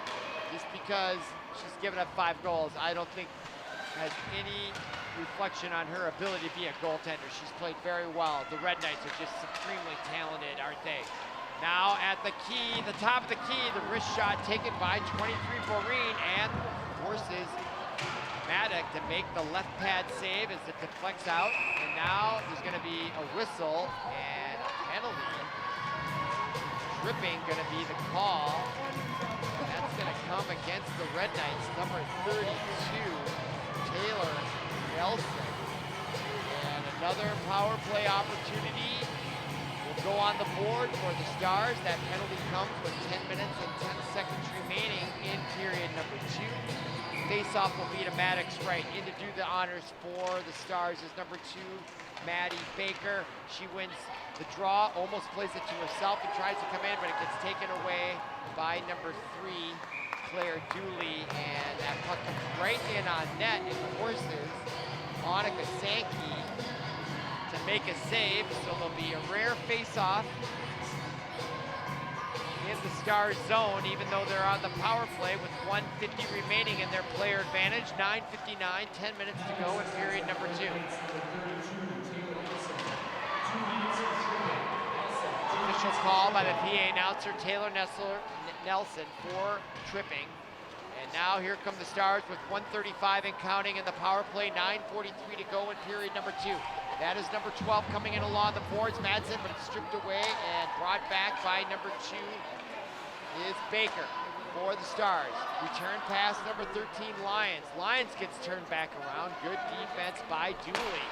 just because she's given up 5 goals. I don't think has any reflection on her ability to be a goaltender. She's played very well. The Red Knights are just supremely talented, aren't they? Now at the key, the top of the key, the wrist shot taken by 23 Boreen and forces Maddock to make the left pad save as it deflects out. And now there's going to be a whistle and a penalty. Tripping going to be the call. And that's going to come against the Red Knights, number 32. Taylor Nelson. And another power play opportunity will go on the board for the Stars. That penalty comes with 10 minutes and 10 seconds remaining in period number 2. Face-off will be to Maddox right. In to do the honors for the Stars is number 2, Maddie Baker. She wins the draw, almost plays it to herself and tries to come in, but it gets taken away by number 3, Claire Dooley, and that puck comes right in on net and forces Annika Sankey to make a save, so there'll be a rare face-off in the Stars zone, even though they're on the power play with 1:50 remaining in their player advantage. 9:59, 10 minutes to go in period number 2. Official call by the PA announcer, Taylor Nelson, for tripping. And now here come the Stars with 1:35 and counting in the power play, 9:43 to go in period number 2. That is number 12 coming in along the boards, Madsen, but it's stripped away and brought back by number 2 is Baker for the Stars. Return pass number 13, Lyons. Lyons gets turned back around. Good defense by Dooley.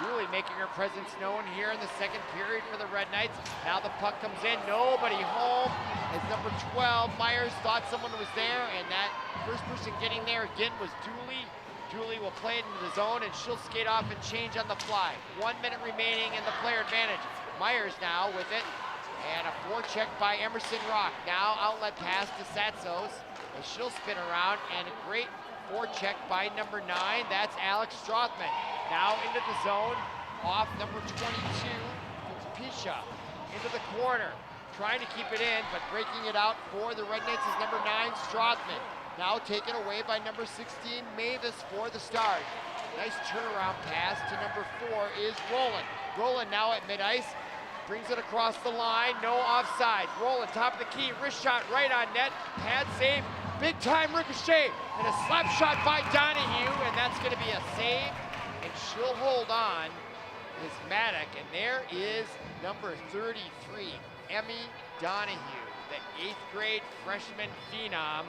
Dooley making her presence known here in the second period for the Red Knights. Now the puck comes in, nobody home as number 12, Myers, thought someone was there, and that first person getting there again was Dooley. Dooley will play it into the zone, and she'll skate off and change on the fly. 1 minute remaining in the player advantage. Myers now with it, and a forecheck by Emerson Rock. Now outlet pass to Satsos, and she'll spin around, and a great forecheck by number 9. That's Alex Strothman. Now into the zone, off number 22, Pisha, into the corner, trying to keep it in, but breaking it out for the Red Knights is number 9, Strothman. Now taken away by number 16, Mavis for the Stars. Nice turnaround pass to number 4 is Roland. Roland now at mid-ice, brings it across the line, no offside. Roland, top of the key, wrist shot right on net, pad save, big time ricochet, and a slap shot by Donahue, and that's gonna be a save, and she'll hold on, is Maddock, and there is number 33, Emmy Donahue, the 8th grade freshman phenom.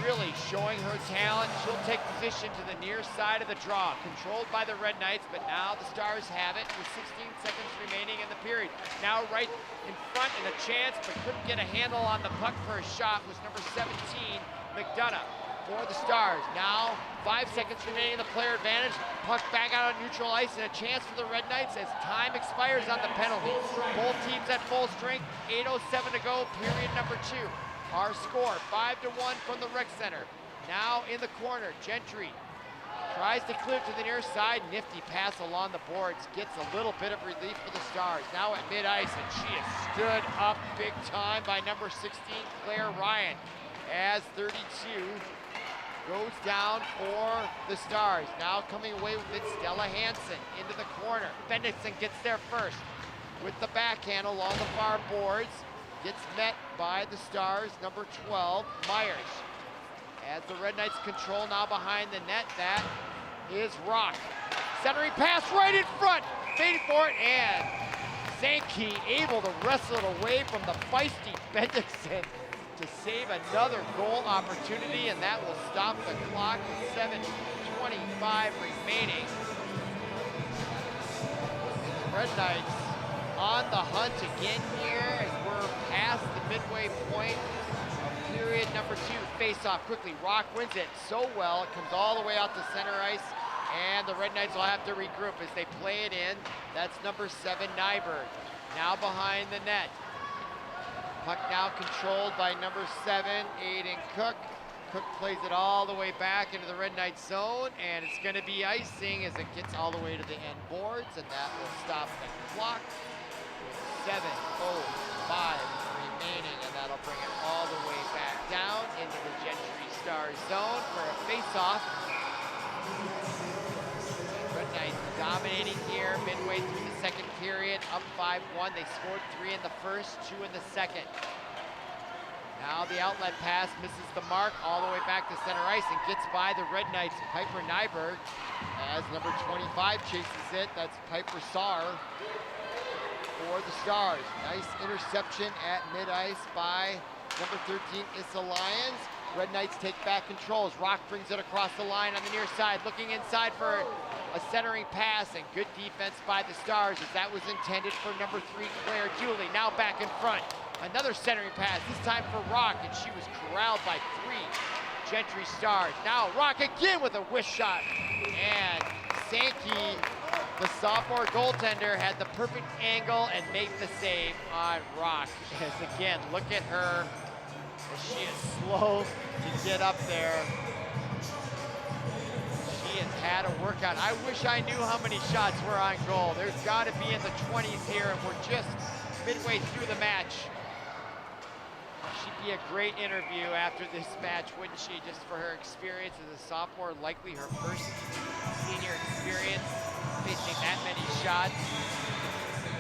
really showing her talent. She'll take position to the near side of the draw, controlled by the Red Knights, but now the Stars have it with 16 seconds remaining in the period. Now right in front and a chance, but couldn't get a handle on the puck for a shot was number 17, McDonough for the Stars. Now 5 seconds remaining in the player advantage. Puck back out on neutral ice and a chance for the Red Knights as time expires on the penalty. Both teams at full strength, 8:07 to go, period number 2. Our score, 5-1 from the rec center. Now in the corner, Gentry tries to clear to the near side. Nifty pass along the boards, gets a little bit of relief for the Stars. Now at mid-ice, and she is stood up big time by number 16, Claire Ryan, as 32 goes down for the Stars. Now coming away with it, Stella Hansen into the corner. Benilde-St gets there first with the backhand along the far boards. Gets met by the Stars, number 12, Myers. As the Red Knights control now behind the net, that is Rock. Centering pass right in front, fading for it, and Sankey able to wrestle it away from the feisty Benilde-St to save another goal opportunity, and that will stop the clock with 7:25 remaining. The Red Knights on the hunt again here as we're past the midway point of period number 2. Face-off quickly, Rock wins it so well, it comes all the way out to center ice, and the Red Knights will have to regroup as they play it in. That's number 7, Nyberg. Now behind the net. Puck now controlled by number 7, Aiden Cook. Cook plays it all the way back into the Red Knight zone, and it's going to be icing as it gets all the way to the end boards, and that will stop the clock with 7:05 remaining, and that'll bring it all the way back down into the Gentry Stars zone for a face-off. Red Knights dominating here midway through the second period, up 5-1. They scored 3 in the first, 2 in the second. Now the outlet pass misses the mark all the way back to center ice and gets by the Red Knights' Piper Nyberg as number 25 chases it. That's Piper Saar for the Stars. Nice interception at mid-ice by number 13, Issa Lyons. Red Knights take back controls. Rock brings it across the line on the near side, looking inside for a centering pass, and good defense by the Stars as that was intended for number 3, Claire Dooley. Now back in front. Another centering pass, this time for Rock, and she was corralled by 3 Gentry Stars. Now Rock again with a whisk shot, and Sankey, the sophomore goaltender, had the perfect angle and made the save on Rock. As again, look at her, as she is slow to get up there. She has had a workout. I wish I knew how many shots were on goal. There's got to be in the 20s here, and we're just midway through the match. She'd be a great interview after this match, wouldn't she? Just for her experience as a sophomore, likely her first senior experience facing that many shots.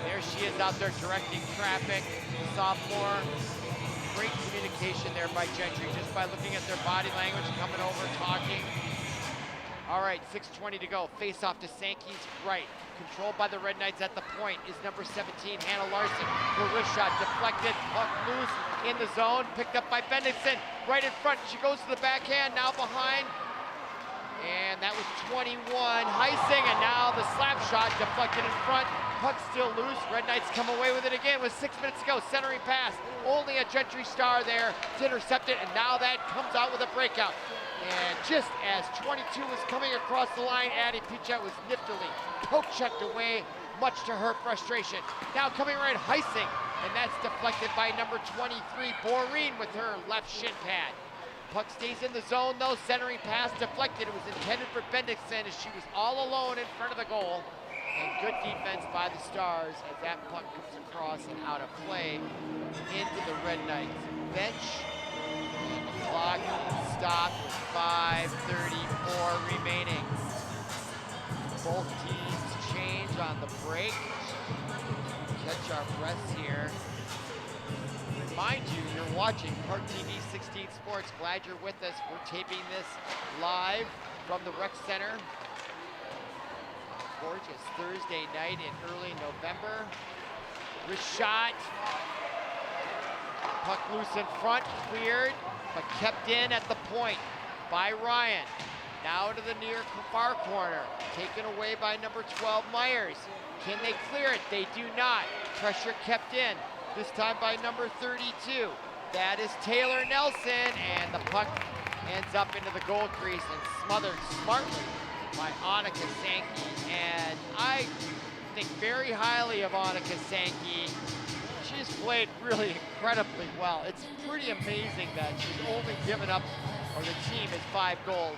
There she is out there directing traffic, sophomore. Great communication there by Gentry, just by looking at their body language, coming over, talking. All right, 6:20 to go. Face off to Sankey's right. Controlled by the Red Knights at the point is number 17, Hannah Larson. Her wrist shot deflected, puck loose in the zone, picked up by Benilde-St. Right in front, she goes to the backhand, now behind. And that was 21, Heising, and now the slap shot deflected in front. Puck still loose, Red Knights come away with it again with 6 minutes to go. Centering pass, only a Gentry Star there to intercept it, and now that comes out with a breakout. And just as 22 was coming across the line, Addie Pichette was niftily poke-checked away, much to her frustration. Now coming right, Heising, and that's deflected by number 23, Boreen, with her left shin pad. Puck stays in the zone though, centering pass deflected. It was intended for Benilde-St as she was all alone in front of the goal. And good defense by the Stars as that puck comes across and out of play into the Red Knights bench. And the clock stopped with 5:34 remaining. Both teams change on the break. Catch our breaths here. Remind you, you're watching ParkTV 16 Sports. Glad you're with us. We're taping this live from the Rec Center. Gorgeous Thursday night in early November. Wrist shot. Puck loose in front, cleared. but kept in at the point by Ryan. Now to the near far corner, taken away by number 12, Myers. Can they clear it? They do not. Pressure kept in, this time by number 32. That is Taylor Nelson, and the puck ends up into the goal crease and smothered smartly by Annika Sankey. And I think very highly of Annika Sankey. She's played really incredibly well. It's pretty amazing that she's only given up, or the team has 5 goals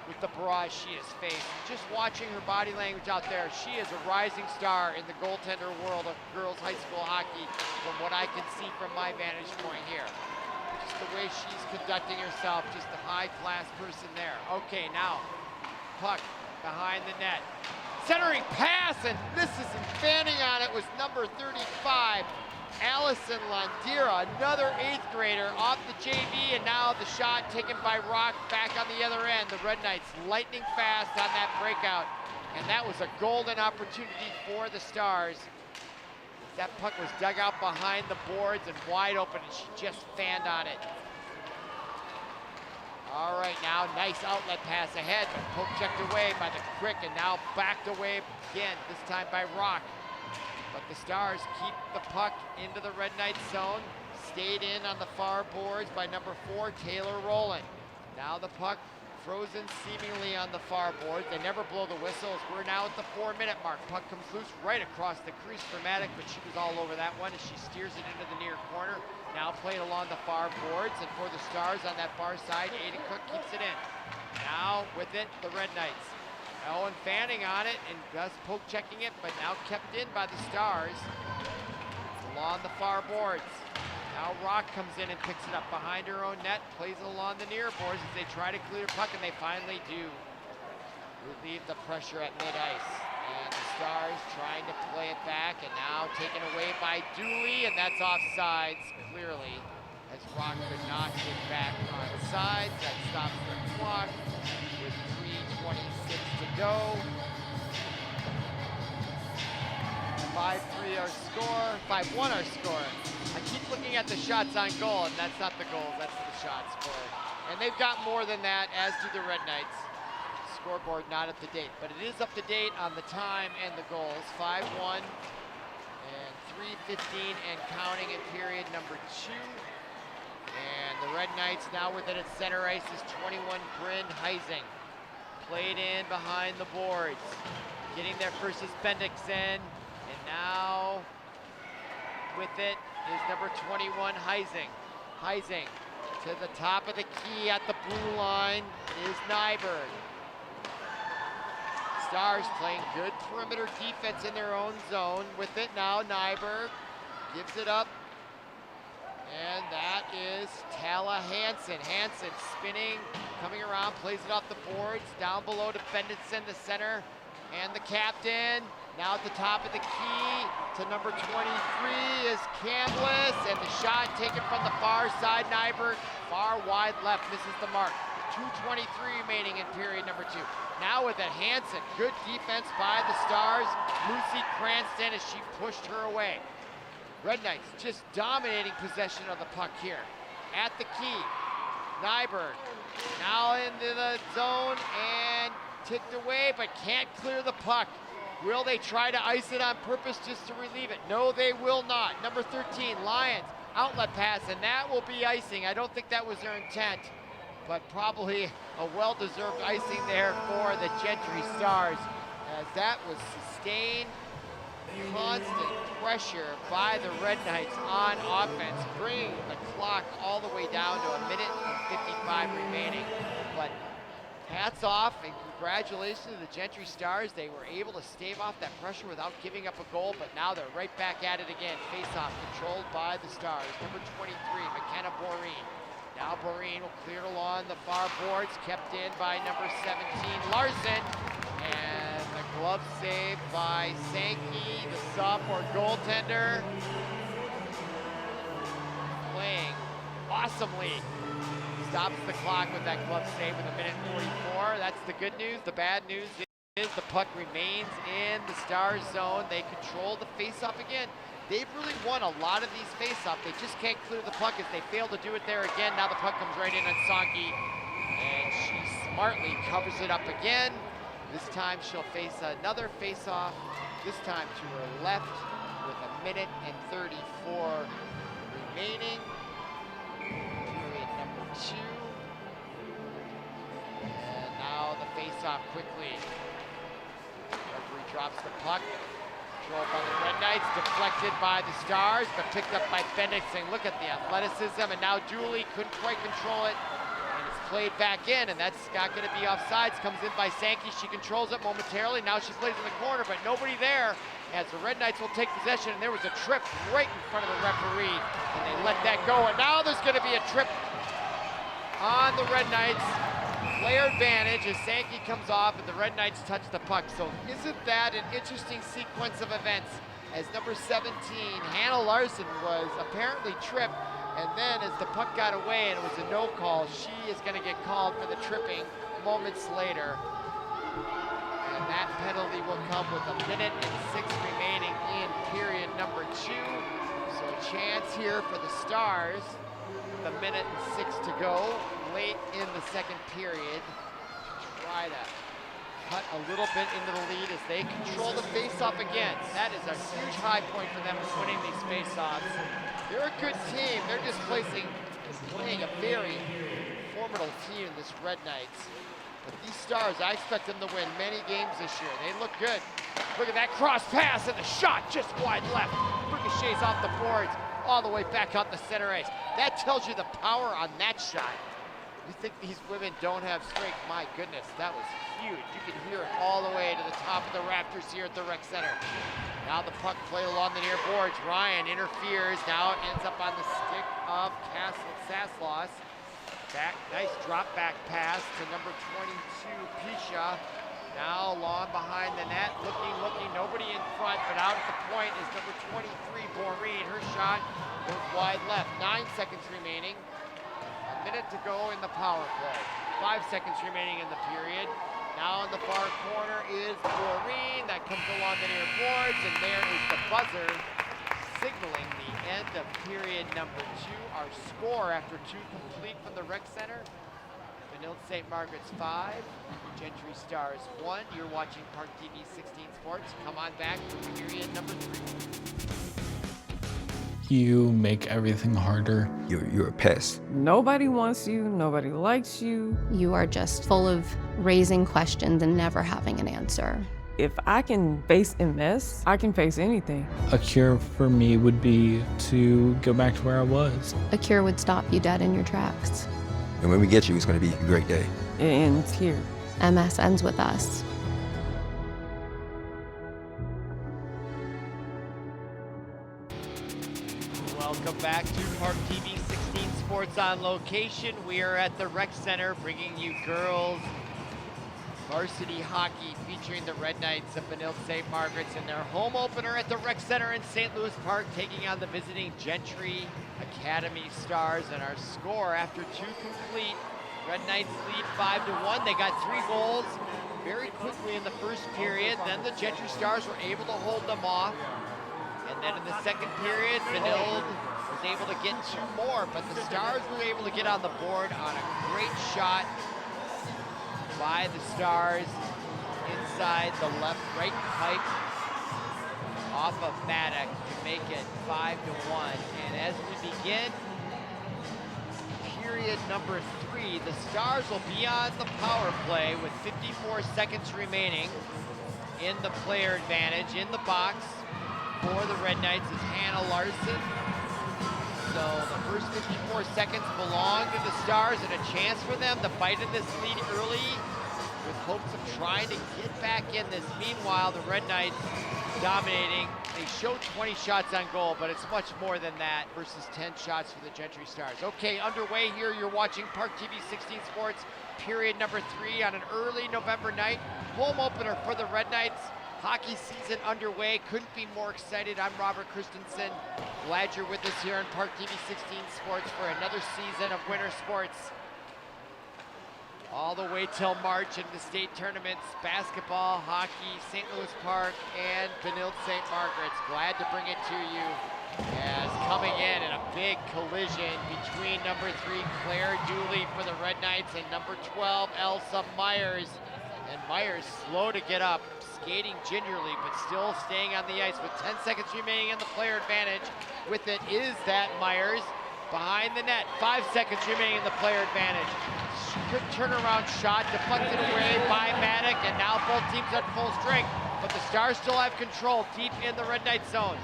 with the barrage she has faced. Just watching her body language out there, she is a rising star in the goaltender world of girls high school hockey from what I can see from my vantage point here. Just the way she's conducting herself, just a high-class person there. Okay, now, puck behind the net. Centering pass, and misses, and fanning on it was number 35, Allison Landira, another 8th grader off the JV, and now the shot taken by Rock back on the other end. The Red Knights lightning fast on that breakout, and that was a golden opportunity for the Stars. That puck was dug out behind the boards and wide open, and she just fanned on it. All right, now nice outlet pass ahead, but poke checked away by the Crick, and now backed away again, this time by Rock. But the Stars keep the puck into the Red Knights zone, stayed in on the far boards by number 4, Taylor Rowland. Now the puck frozen seemingly on the far boards. They never blow the whistles. We're now at the 4-minute mark. Puck comes loose right across the crease for Maddox, but she was all over that one as she steers it into the near corner. Now played along the far boards, and for the Stars on that far side, Aiden Cook keeps it in. Now with it, the Red Knights. Owen fanning on it and just poke checking it, but now kept in by the Stars along the far boards. Now Rock comes in and picks it up behind her own net, plays it along the near boards as they try to clear the puck, and they finally do relieve the pressure at mid-ice. And the Stars trying to play it back, and now taken away by Dooley, and that's offsides clearly, as Rock could not get back on sides. That stops the clock with 3:26 to go. 5-3 our score, 5-1 our score. I keep looking at the shots on goal, and that's not the goals, that's the shots scored. And they've got more than that, as do the Red Knights. Scoreboard not up to date, but it is up to date on the time and the goals. 5-1 and 3:15 and counting in period number 2. And the Red Knights now with it at center ice is 21, Bryn Heising. Played in behind the boards. Getting there first is Bendixen, and now with it is number 21, Heising. Heising to the top of the key at the blue line is Nyberg. Stars playing good perimeter defense in their own zone. With it now, Nyberg gives it up. And that is Tala Hansen. Hansen spinning, coming around, plays it off the boards, down below to Bendixen, the center, and the captain. Now at the top of the key to number 23 is Cambliss, and the shot taken from the far side. Nyberg, far wide left, misses the mark. 2:23 remaining in period number 2. Now with it, Hansen, good defense by the Stars. Lucy Cranston as she pushed her away. Red Knights just dominating possession of the puck here. At the key, Nyberg now into the zone and ticked away, but can't clear the puck. Will they try to ice it on purpose just to relieve it? No, they will not. Number 13, Lions, outlet pass, and that will be icing. I don't think that was their intent, but probably a well-deserved icing there for the Gentry Stars, as that was sustained constant pressure by the Red Knights on offense, bringing the clock all the way down to 1:55 remaining. But hats off and congratulations to the Gentry Stars. They were able to stave off that pressure without giving up a goal, but now they're right back at it again. Face-off controlled by the Stars. Number 23, McKenna Boreen. Now Boreen will clear it along the far boards, kept in by number 17, Larson. And the glove save by Sankey, the sophomore goaltender. Playing awesomely. Stops the clock with that glove save with 1:44. That's the good news. The bad news is the puck remains in the Stars zone. They control the face-off again. they've really won a lot of these face-offs. They just can't clear the puck as they fail to do it there again. Now the puck comes right in on Sonke, and she smartly covers it up again. This time she'll face another face-off, this time to her left with 1:34 remaining. Period number 2. And now the face-off quickly. Referee drops the puck. Control by the Red Knights, deflected by the Stars, but picked up by Benilde-St. Look at the athleticism, and now Dooley couldn't quite control it. And it's played back in, and that's not going to be offsides. Comes in by Sankey. She controls it momentarily. Now she plays in the corner, but nobody there as the Red Knights will take possession. And there was a trip right in front of the referee, and they let that go. And now there's going to be a trip on the Red Knights. Player advantage as Sankey comes off and the Red Knights touch the puck. So isn't that an interesting sequence of events as number 17, Hannah Larson, was apparently tripped, and then as the puck got away and it was a no call, she is going to get called for the tripping moments later. And that penalty will come with 1:06 remaining in period number 2. So a chance here for the Stars with 1:06 to go late in the second period to try to cut a little bit into the lead as they control the face-off again. That is a huge high point for them winning these face-offs. They're a good team. They're just playing a very formidable team in this Red Knights. But these Stars, I expect them to win many games this year. They look good. Look at that cross pass and the shot just wide left. Ricochets off the boards all the way back out the center ice. That tells you the power on that shot. You think these women don't have strength? My goodness, that was huge. You can hear it all the way to the top of the Raptors here at the rec center. Now the puck played along the near boards. Ryan interferes. Now it ends up on the stick of Sasloss. Nice drop back pass to number 22, Pisha. Now long behind the net, looking, nobody in front, but out at the point is number 23, Maureen. Her shot goes wide left. 9 seconds remaining. A minute to go in the power play. 5 seconds remaining in the period. Now in the far corner is Maureen. That comes along the near boards, and there is the buzzer signaling the end of period number 2. Our score after 2 complete from the rec center. Benilde-St. Margaret's 5, Gentry Stars 1. You're watching ParkTV 16 Sports. Come on back for period number 3. You make everything harder. You're a pest. Nobody wants you, nobody likes you. You are just full of raising questions and never having an answer. If I can face MS, I can face anything. A cure for me would be to go back to where I was. A cure would stop you dead in your tracks. And when we get you, it's going to be a great day. It ends here. MS ends with us. Welcome back to ParkTV 16 Sports on location. We are at the rec center bringing you girls varsity hockey featuring the Red Knights of Benilde-St. Margaret's in their home opener at the rec center in St. Louis Park, taking on the visiting Gentry Academy Stars. And our score after 2 complete, Red Knights lead 5-1. They got 3 goals very quickly in the first period. Then the Gentry Stars were able to hold them off. And then in the second period, Benilde was able to get 2 more, but the Stars were able to get on the board on a great shot by the Stars inside the right pipe off of Maddock to make it 5-1. And as we begin period number 3, the Stars will be on the power play with 54 seconds remaining. In the player advantage in the box for the Red Knights is Hannah Larson. So the first 54 seconds belong to the Stars, and a chance for them to bite in this lead early with hopes of trying to get back in this. Meanwhile, the Red Knights dominating. They showed 20 shots on goal, but it's much more than that versus 10 shots for the Gentry Stars. Okay, underway here. You're watching ParkTV 16 Sports, period number 3 on an early November night. Home opener for the Red Knights. Hockey season underway. Couldn't be more excited. I'm Robert Christensen. Glad you're with us here on ParkTV 16 Sports for another season of winter sports. all the way till March in the state tournaments, basketball, hockey, St. Louis Park, and Benilde-St. Margaret's. Glad to bring it to you as coming in a big collision between number 3, Claire Dooley for the Red Knights, and number 12, Elsa Myers. And Myers slow to get up, skating gingerly, but still staying on the ice with 10 seconds remaining in the player advantage. With it is that Myers behind the net, 5 seconds remaining in the player advantage. Quick turnaround shot, deflected away by Maddock, and now both teams at full strength, but the Stars still have control deep in the Red Knight zone.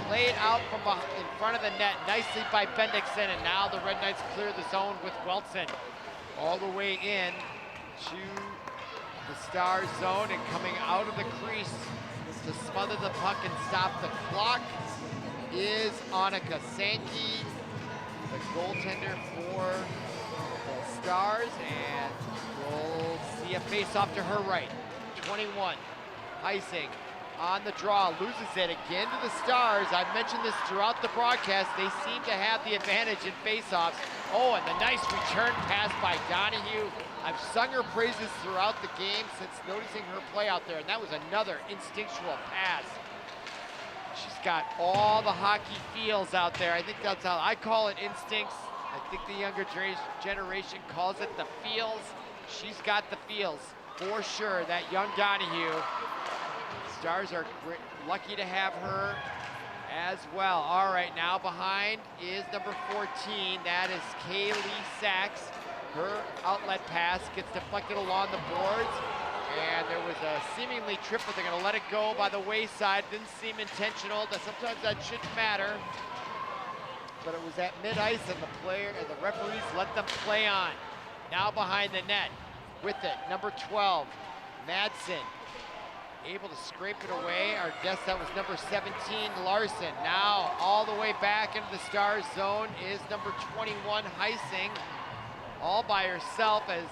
Played out from in front of the net nicely by Benilde-St, and now the Red Knights clear the zone with Welton. All the way in to the Stars zone, and coming out of the crease to smother the puck and stop the clock is Annika Sankey, the goaltender for the Stars, and we'll see a face-off to her right. 21, Heising on the draw, loses it again to the Stars. I've mentioned this throughout the broadcast. They seem to have the advantage in face-offs. Oh, and the nice return pass by Donahue. I've sung her praises throughout the game since noticing her play out there, and that was another instinctual pass. She's got all the hockey feels out there. I think that's how I call it, instincts. I think the younger generation calls it the feels. She's got the feels for sure, that young Donahue. Stars are lucky to have her as well. All right, now behind is number 14. That is Kaylee Sachs. Her outlet pass gets deflected along the boards, and there was a seemingly trip, but they're going to let it go by the wayside. Didn't seem intentional. Sometimes that shouldn't matter, but it was at mid-ice, and the referees let them play on. Now behind the net with it, number 12, Madsen. Able to scrape it away. Our guess that was number 17, Larson. Now all the way back into the Stars zone is number 21, Heising, all by herself as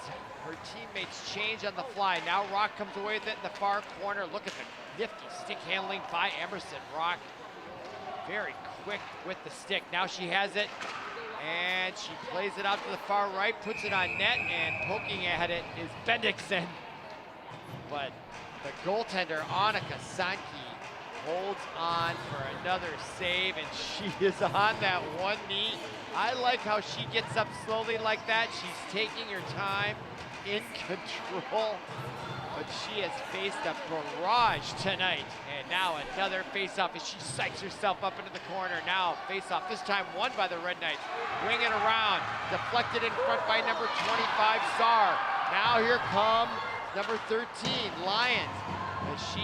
her teammates change on the fly. Now Rock comes away with it in the far corner. Look at the nifty stick handling by Emerson. Rock very quick with the stick. Now she has it, and she plays it out to the far right, puts it on net, and poking at it is Benilde-St. But the goaltender, Annika Sankey, holds on for another save, and she is on that one knee. I like how she gets up slowly like that. She's taking her time, in control, but she has faced a barrage tonight. And now another face-off as she psychs herself up into the corner. Now face-off, this time won by the Red Knights. Wing it around, deflected in front by number 25, Saar. Now here comes number 13, Lyons, as she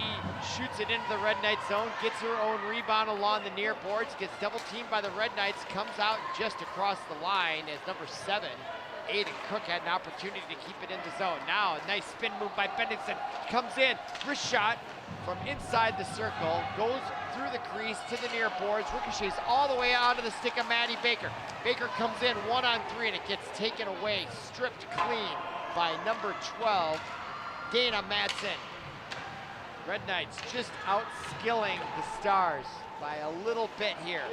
shoots it into the Red Knight zone, gets her own rebound along the near boards, gets double teamed by the Red Knights, comes out just across the line as number 7, Aiden Cook, had an opportunity to keep it in the zone. Now a nice spin move by Benilde-St, comes in, wrist shot from inside the circle, goes through the crease to the near boards, ricochets all the way out of the stick of Maddie Baker. Baker comes in 1-on-3, and it gets taken away, stripped clean by number 12, Dana Madsen. Red Knights just out-skilling the Stars by a little bit here.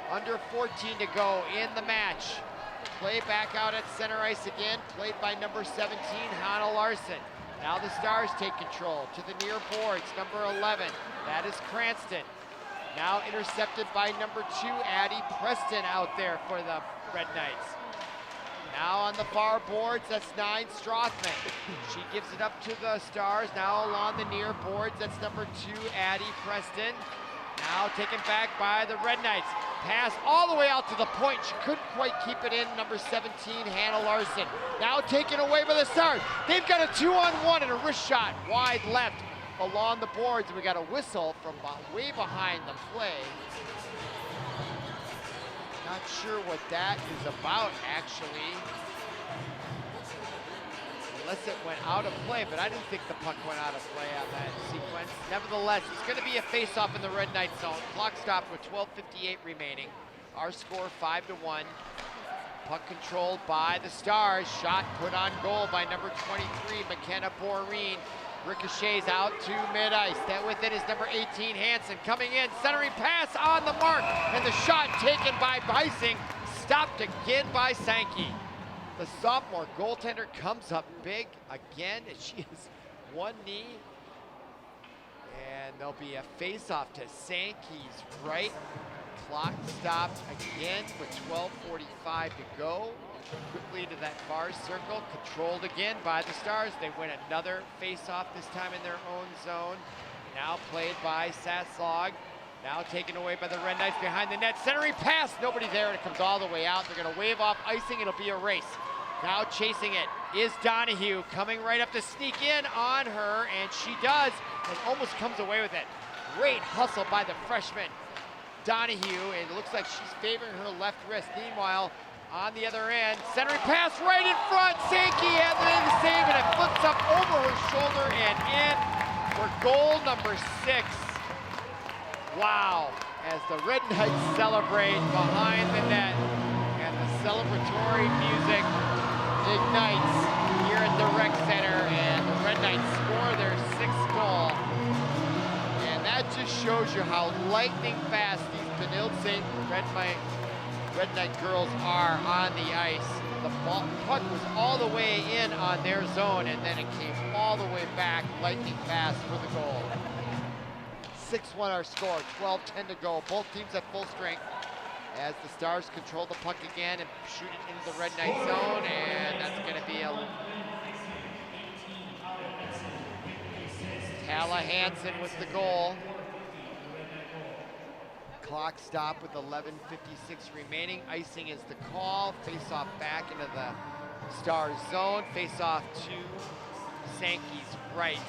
Under 14 to go in the match. Play back out at center ice again, played by number 17, Hannah Larson. Now the Stars take control to the near boards, number 11, that is Cranston. Now intercepted by number 2, Addie Preston out there for the Red Knights. Now on the far boards, that's 9, Strothman. She gives it up to the Stars. Now along the near boards, that's number 2, Addie Preston. Now taken back by the Red Knights. Pass all the way out to the point. She couldn't quite keep it in. Number 17, Hannah Larson. Now taken away by the Stars. They've got a 2-on-1 and a wrist shot wide left along the boards. And we got a whistle from way behind the play. Not sure what that is about, actually. Unless it went out of play, but I didn't think the puck went out of play on that sequence. Nevertheless, it's going to be a face-off in the Red Knight zone. Clock stopped with 12:58 remaining. Our score 5-1. Puck controlled by the Stars. Shot put on goal by number 23, McKenna Boreen. Ricochets out to mid-ice. Then with it is number 18, Hansen, coming in, centering pass on the mark, and the shot taken by Heising, stopped again by Sankey. The sophomore goaltender comes up big again, and she is one knee. And there'll be a face-off to Sankey's right. Clock stopped again with 12:45 to go. Quickly to that far circle, controlled again by the Stars. They win another face-off, this time in their own zone. Now played by Sasslog. Now taken away by the Red Knights behind the net. Centering pass, nobody there, and it comes all the way out. They're gonna wave off icing, it'll be a race. Now chasing it is Donahue, coming right up to sneak in on her, and she does, and almost comes away with it. Great hustle by the freshman, Donahue, and it looks like she's favoring her left wrist. Meanwhile, on the other end, centering pass right in front. Sankey has the save, and it flips up over her shoulder and in for goal number 6. Wow, as the Red Knights celebrate behind the net, and the celebratory music ignites here at the rec center, and the Red Knights score their 6th goal. And that just shows you how lightning fast these Benilde-St. Red Knight girls are on the ice. The puck was all the way in on their zone, and then it came all the way back lightning fast for the goal. 6-1 our score, 12:10 to go. Both teams at full strength as the Stars control the puck again and shoot it into the Red Knight zone, and that's going to be a Tala Hansen with the goal. Clock stop with 11:56 remaining. Icing is the call. Face-off back into the Stars zone. Face-off to Sankey's right.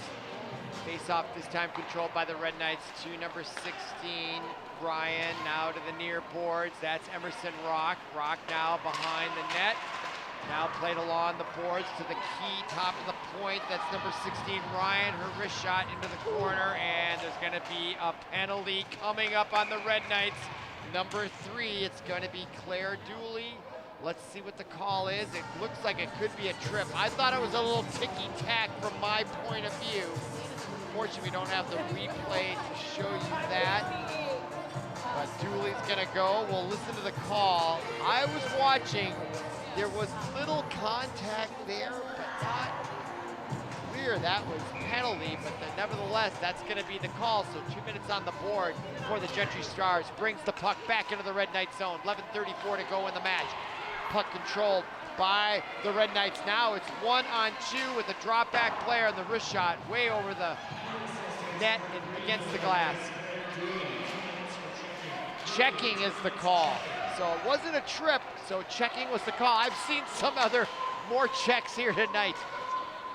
Face-off this time controlled by the Red Knights to number 16, Brian. Now to the near boards. That's Emerson Rock. Rock now behind the net. Now played along the boards to the key top of the point. That's number 16, Ryan. Her wrist shot into the corner, and there's going to be a penalty coming up on the Red Knights. Number 3, it's going to be Claire Dooley. Let's see what the call is. It looks like it could be a trip. I thought it was a little ticky-tack from my point of view. Unfortunately, we don't have the replay to show you that. But Dooley's going to go. We'll listen to the call. I was watching. There was little contact there, but not clear. That was penalty, but nevertheless, that's going to be the call. So 2 minutes on the board for the Gentry Stars. Brings the puck back into the Red Knight zone. 11:34 to go in the match. Puck controlled by the Red Knights. Now it's 1-on-2 with a drop back player and the wrist shot way over the net and against the glass. Checking is the call. So it wasn't a trip, so checking was the call. I've seen some other more checks here tonight,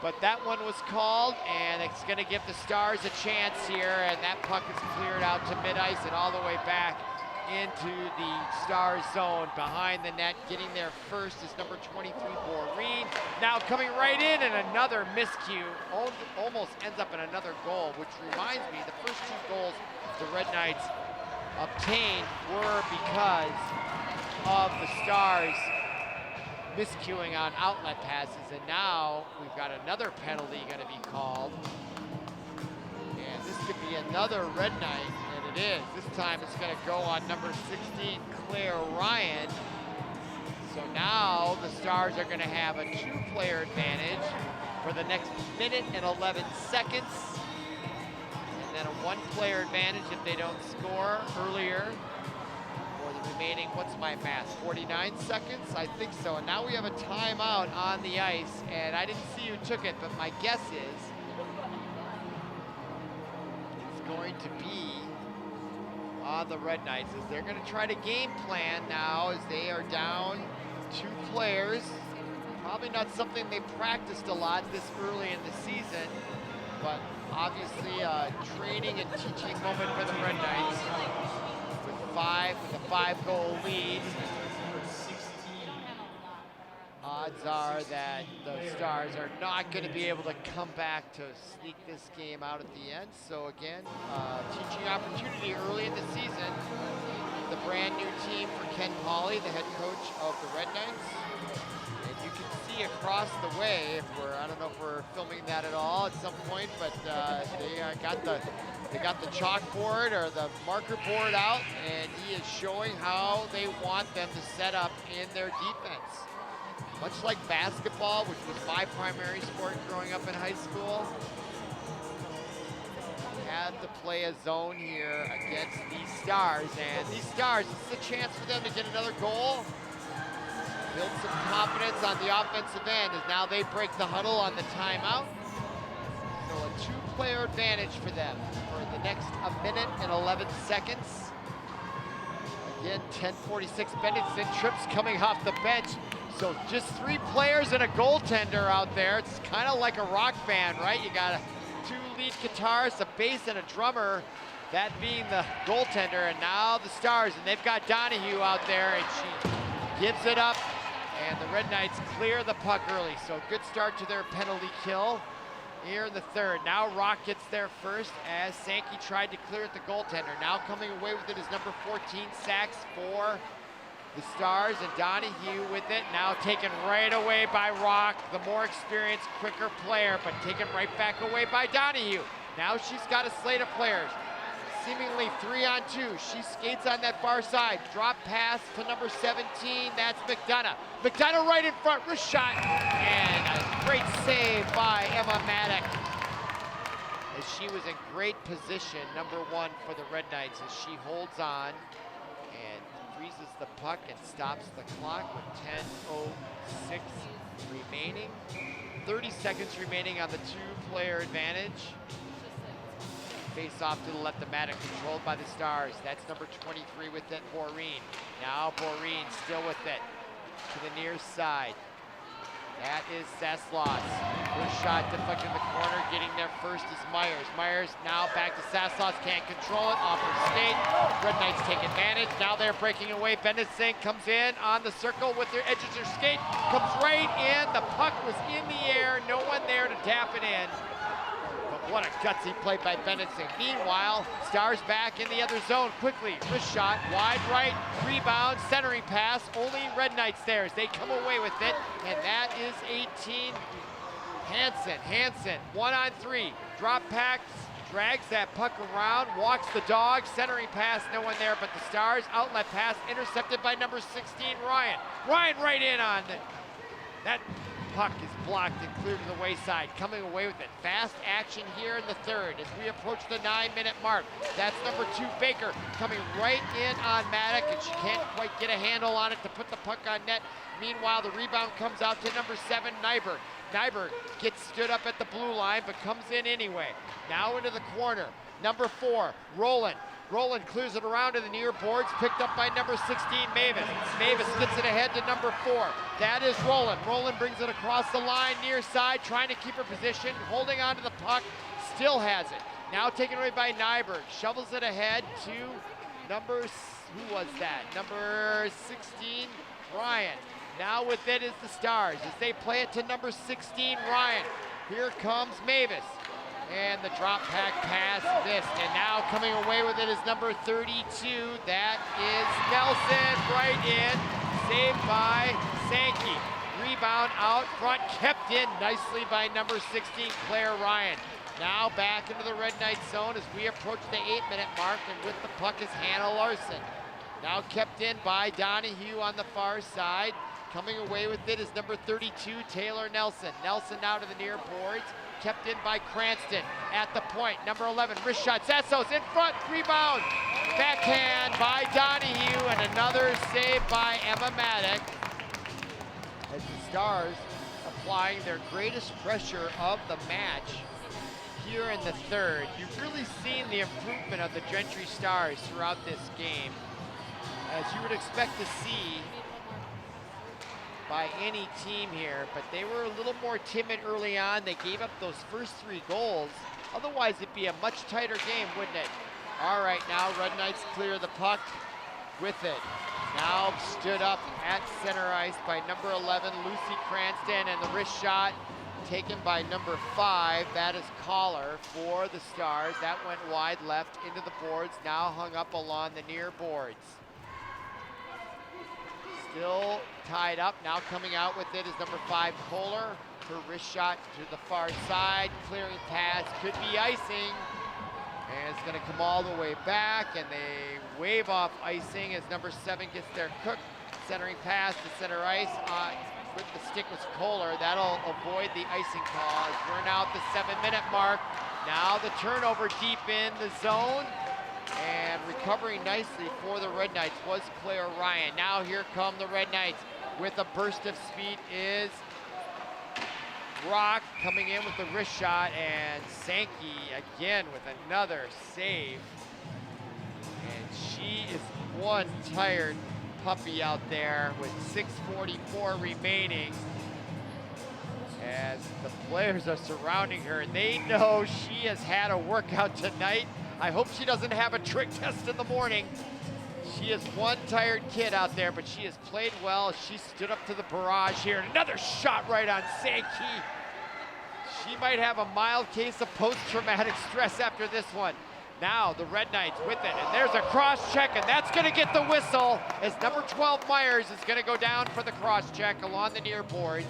but that one was called, and it's gonna give the Stars a chance here, and that puck is cleared out to mid-ice and all the way back into the Stars zone behind the net. Getting there first is number 23, Maureen. Now coming right in, and another miscue. Almost ends up in another goal, which reminds me, the first 2 goals the Red Knights obtained were because of the Stars miscuing on outlet passes, and now we've got another penalty going to be called, and this could be another Red Knight, and it is. This time it's going to go on number 16, Claire Ryan. So now the Stars are going to have a 2-player advantage for the next minute and 11 seconds, and then a 1-player advantage if they don't score earlier. Remaining, what's my math, 49 seconds? I think so. And now we have a timeout on the ice, and I didn't see who took it, but my guess is it's going to be on the Red Knights, as they're going to try to game plan now as they are down 2 players. Probably not something they practiced a lot this early in the season, but obviously a training and teaching moment for the Red Knights. With a 5-goal lead. Odds are that the Stars are not going to be able to come back to sneak this game out at the end. So again, teaching opportunity early in the season. The brand new team for Ken Pauley, the head coach of the Red Knights. And you can see across the way, I don't know if we're filming that at all at some point, but they got the chalkboard or the marker board out, and he is showing how they want them to set up in their defense. much like basketball, which was my primary sport growing up in high school. Had to play a zone here against these Stars, and these Stars, this is a chance for them to get another goal. Build some confidence on the offensive end as now they break the huddle on the timeout. So a 2-player advantage for them for the next 1 minute and 11 seconds. Again, 10:46, Benilde-St trips coming off the bench. So just 3 players and a goaltender out there. It's kind of like a rock band, right? You got 2 lead guitarists, a bass, and a drummer, that being the goaltender. And now the Stars, and they've got Donahue out there, and she gives it up. And the Red Knights clear the puck early. So good start to their penalty kill here in the third. Now Rock gets there first as Sankey tried to clear at the goaltender. Now coming away with it is number 14, Sachs for the Stars, and Donahue with it. Now taken right away by Rock, the more experienced, quicker player, but taken right back away by Donahue. Now she's got a slate of players. Seemingly 3-on-2. She skates on that far side. Drop pass to number 17. That's McDonough. McDonough right in front. Wrist shot. And a great save by Emma Maddock. As she was in great position, number 1 for the Red Knights, as she holds on and freezes the puck and stops the clock with 10:06 remaining. 30 seconds remaining on the 2-player advantage. Face off to the left of Maddox, controlled by the Stars. That's number 23 with it, Boreen. Now Boreen still with it to the near side. That is Sasloss. First shot deflected in the corner, getting there first is Myers. Myers now back to Sasloss, can't control it, off her skate. Red Knights take advantage, now they're breaking away. Benilde-St comes in on the circle with their edges of skate, comes right in, the puck was in the air, no one there to tap it in. What a gutsy play by Benilde-St. Meanwhile, Stars back in the other zone quickly. Wrist shot, wide right, rebound, centering pass. Only Red Knights there as they come away with it. And that is 18. Hansen, 1-on-3. Drop packs, drags that puck around, walks the dog. Centering pass, no one there but the Stars. Outlet pass intercepted by number 16, Ryan. Ryan right in on it. That puck is blocked and cleared to the wayside, coming away with it. Fast action here in the third as we approach the 9-minute mark. That's number 2, Baker, coming right in on Maddock, and she can't quite get a handle on it to put the puck on net. Meanwhile, the rebound comes out to number 7, Nyberg. Nyberg gets stood up at the blue line, but comes in anyway. Now into the corner, number 4, Roland. Roland clears it around to the near boards, picked up by number 16, Mavis. Mavis gets it ahead to number 4. That is Roland. Roland brings it across the line, near side, trying to keep her position, holding onto the puck, still has it. Now taken away by Nyberg, shovels it ahead to number, who was that? Number 16, Ryan. Now with it is the Stars as they play it to number 16, Ryan. Here comes Mavis. And the drop pack pass missed. And now coming away with it is number 32. That is Nelson right in. Saved by Sankey. Rebound out front, kept in nicely by number 16, Claire Ryan. Now back into the Red Knight zone as we approach the 8-minute mark, and with the puck is Hannah Larson. Now kept in by Donahue on the far side. Coming away with it is number 32, Taylor Nelson. Nelson now to the near boards. Kept in by Cranston at the point. Number 11, wrist shot. Sassos in front, rebound. Backhand by Donahue, and another save by Emma Maddock. As the Stars applying their greatest pressure of the match here in the third. You've really seen the improvement of the Gentry Stars throughout this game, as you would expect to see by any team here, but they were a little more timid early on. They gave up those first 3 goals. Otherwise, it'd be a much tighter game, wouldn't it? All right, now Red Knights clear the puck with it. Now stood up at center ice by number 11, Lucy Cranston, and the wrist shot taken by number 5. That is Collar for the Stars. That went wide left into the boards, now hung up along the near boards. Still tied up. Now coming out with it is number 5, Kohler. Her wrist shot to the far side. Clearing pass. Could be icing. And it's going to come all the way back. And they wave off icing as number 7 gets their cook. Centering pass to center ice. with the stick was Kohler. That'll avoid the icing call as we're now at the 7-minute mark. Now the turnover deep in the zone. And recovering nicely for the Red Knights was Claire Ryan. Now here come the Red Knights with a burst of speed is Rock coming in with the wrist shot, and Sankey again with another save. And she is one tired puppy out there with 6:44 remaining as the players are surrounding her. They know she has had a workout tonight. I hope she doesn't have a trick test in the morning. She is one tired kid out there, but she has played well. She stood up to the barrage here. Another shot right on Sankey. She might have a mild case of post-traumatic stress after this one. Now the Red Knights with it, and there's a cross check, and that's gonna get the whistle as number 12 Myers is gonna go down for the cross check along the near boards.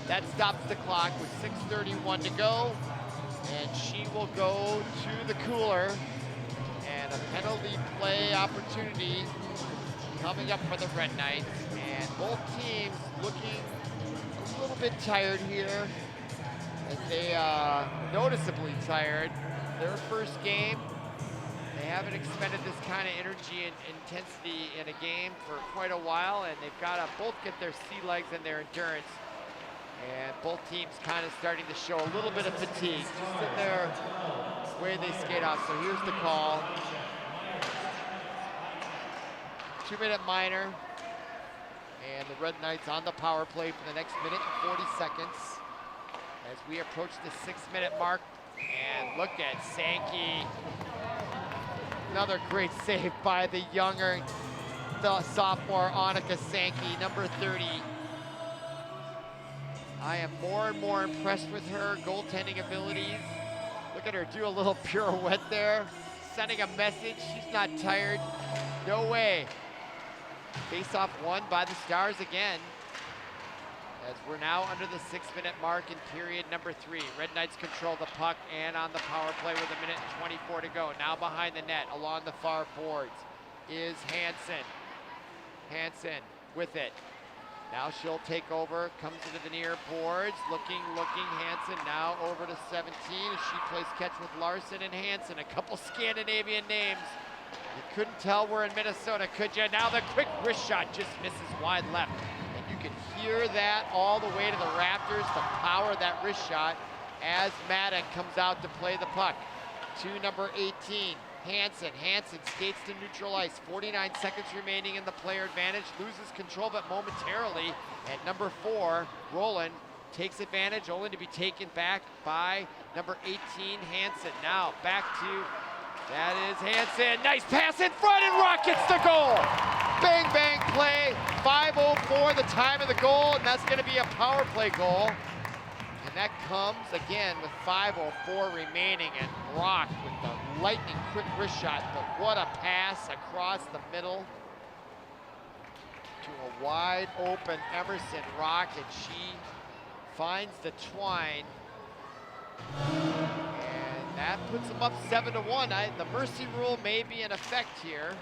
That stops the clock with 6:31 to go, and she will go to the cooler. And a penalty play opportunity coming up for the Red Knights. And both teams looking a little bit tired here, as they noticeably tired. Their first game, they haven't expended this kind of energy and intensity in a game for quite a while, and they've got to both get their sea legs and their endurance. And both teams kind of starting to show a little bit of fatigue just in their way they skate out. So here's the call. 2-minute minor. And the Red Knights on the power play for the next minute and 40 seconds as we approach the 6-minute mark. And look at Sankey. Another great save by the younger sophomore Annika Sankey, number 30. I am more and more impressed with her goaltending abilities. Look at her do a little pirouette there, sending a message. She's not tired. No way. Face-off won by the Stars again, as we're now under the 6-minute mark in period number 3. Red Knights control the puck and on the power play with 1 minute and 24 to go. Now behind the net along the far boards is Hansen. Hansen with it. Now she'll take over, comes into the near boards, looking, Hansen now over to 17 as she plays catch with Larson and Hansen. A couple Scandinavian names. You couldn't tell we're in Minnesota, could you? Now the quick wrist shot just misses wide left. And you can hear that all the way to the rafters, the power of that wrist shot as Madden comes out to play the puck. To number 18. Hansen skates to neutral ice. 49 seconds remaining in the player advantage. Loses control of it momentarily. And number 4, Roland, takes advantage, only to be taken back by number 18, Hansen. Now back to, that is Hansen. Nice pass in front, and Rock gets the goal. Bang, bang play. 5:04 the time of the goal, and that's going to be a power play goal. And that comes again with 5:04 remaining, and Rock with the lightning quick wrist shot. But what a pass across the middle to a wide open Emerson Rock, and she finds the twine. And that puts them up 7-1. The mercy rule may be in effect here.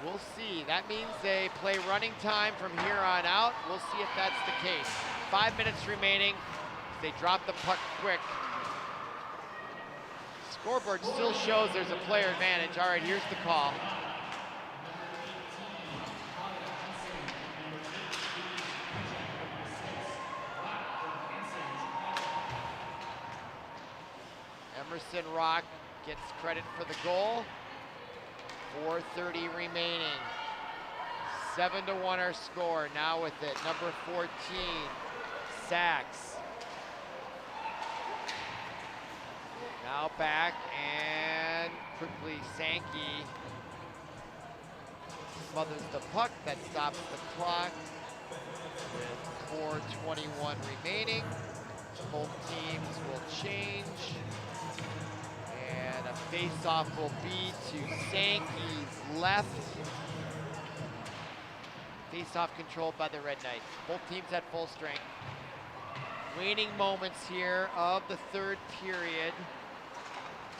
We'll see. That means they play running time from here on out. We'll see if that's the case. 5 minutes remaining. They drop the puck quick. Scoreboard still shows there's a player advantage. All right, here's the call. Emerson Rock gets credit for the goal. 4:30 remaining. 7-1 our score. Now with it, number 14, Sachs. Now back, and quickly Sankey smothers the puck. That stops the clock with 4:21 remaining. Both teams will change. And a face-off will be to Sankey's left. Face-off controlled by the Red Knights. Both teams at full strength. Waning moments here of the third period.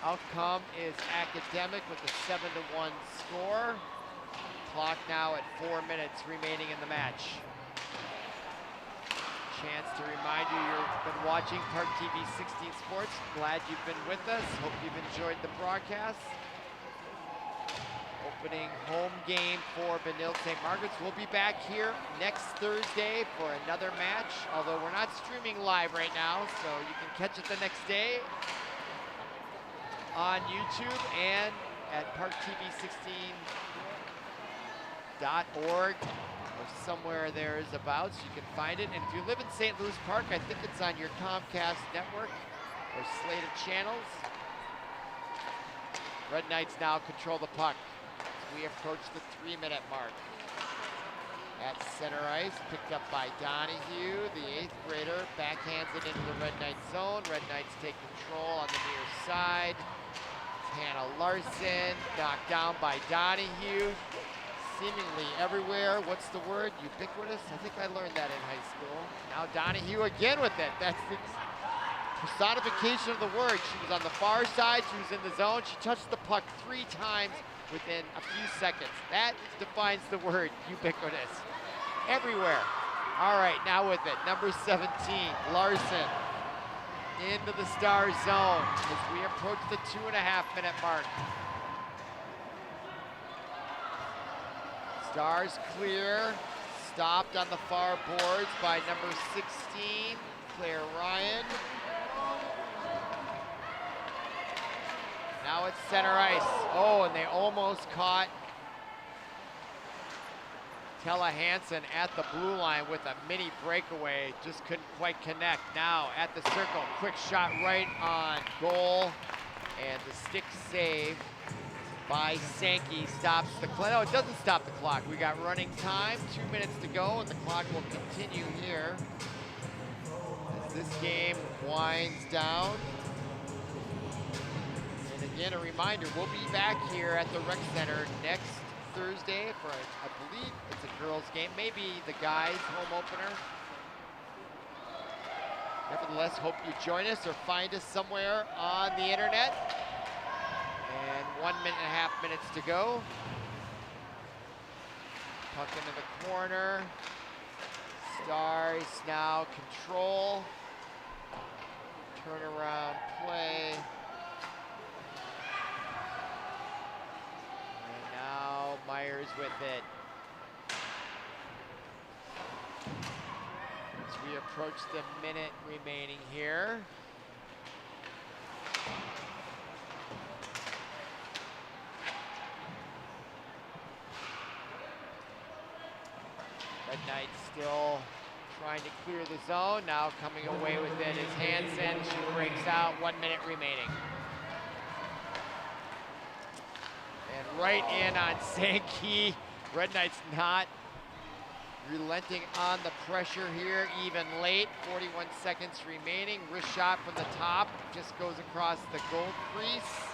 Outcome is Academic with a 7-1 score. Clock now at 4 minutes remaining in the match. chance to remind you you've been watching ParkTV 16 Sports. Glad you've been with us. Hope you've enjoyed the broadcast. Opening home game for Benilde-St. Margaret's. We'll be back here next Thursday for another match, although we're not streaming live right now, so you can catch it the next day on YouTube and at ParkTV16.org or somewhere thereabouts. You can find it. And if you live in St. Louis Park, I think it's on your Comcast network or slate of channels. Red Knights now control the puck as we approach the 3-minute mark. At center ice, picked up by Donahue, the 8th grader, backhands it into the Red Knight zone. Red Knights take control on the near side. Hannah Larson, knocked down by Donahue. Seemingly everywhere. What's the word? Ubiquitous? I think I learned that in high school. Now Donahue again with it. That's the personification of the word. She was on the far side. She was in the zone. She touched the puck 3 times within a few seconds. That defines the word ubiquitous. Everywhere. All right, now with it. Number 17, Larson. Into the Star zone as we approach the 2.5-minute mark. Stars clear, stopped on the far boards by number 16, Claire Ryan. Now it's center ice. Oh, and they almost caught Tella Hansen at the blue line with a mini breakaway, just couldn't quite connect. Now at the circle, quick shot right on goal, and the stick save by Sankey stops the clock. No, it doesn't stop the clock. We got running time, 2 minutes to go, and the clock will continue here as this game winds down. And again, a reminder, we'll be back here at the Rec Center next Thursday for, I believe it's a girls' game, maybe the guys' home opener. Nevertheless, hope you join us or find us somewhere on the internet. And 1.5 minutes to go. Puck into the corner. Stars now control. Turnaround play. And now Myers with it. As we approach the minute remaining here. Red Knights still trying to clear the zone. Now coming away with it is Hansen. She breaks out, 1 minute remaining. And right in on Sankey. Red Knights not relenting on the pressure here, even late. 41 seconds remaining. Wrist shot from the top, just goes across the goal crease.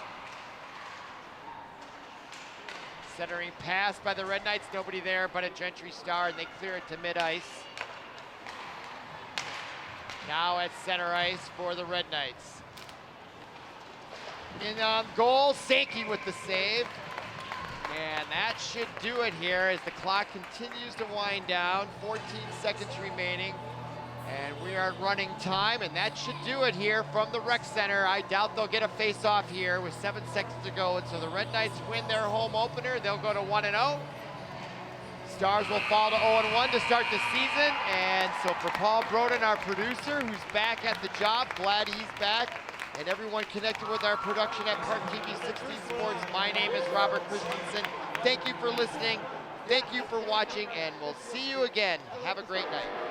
Centering pass by the Red Knights, nobody there but a Gentry star, and they clear it to mid-ice. Now at center ice for the Red Knights. In on goal, Sankey with the save. And that should do it here as the clock continues to wind down. 14 seconds remaining. And we are at running time, and that should do it here from the Rec Center. I doubt they'll get a face-off here with 7 seconds to go. And so the Red Knights win their home opener. They'll go to 1-0. Stars will fall to 0-1 to start the season. And so for Paul Broden, our producer, who's back at the job, glad he's back. And everyone connected with our production at ParkTV 16 Sports, my name is Robert Christensen. Thank you for listening. Thank you for watching, and we'll see you again. Have a great night.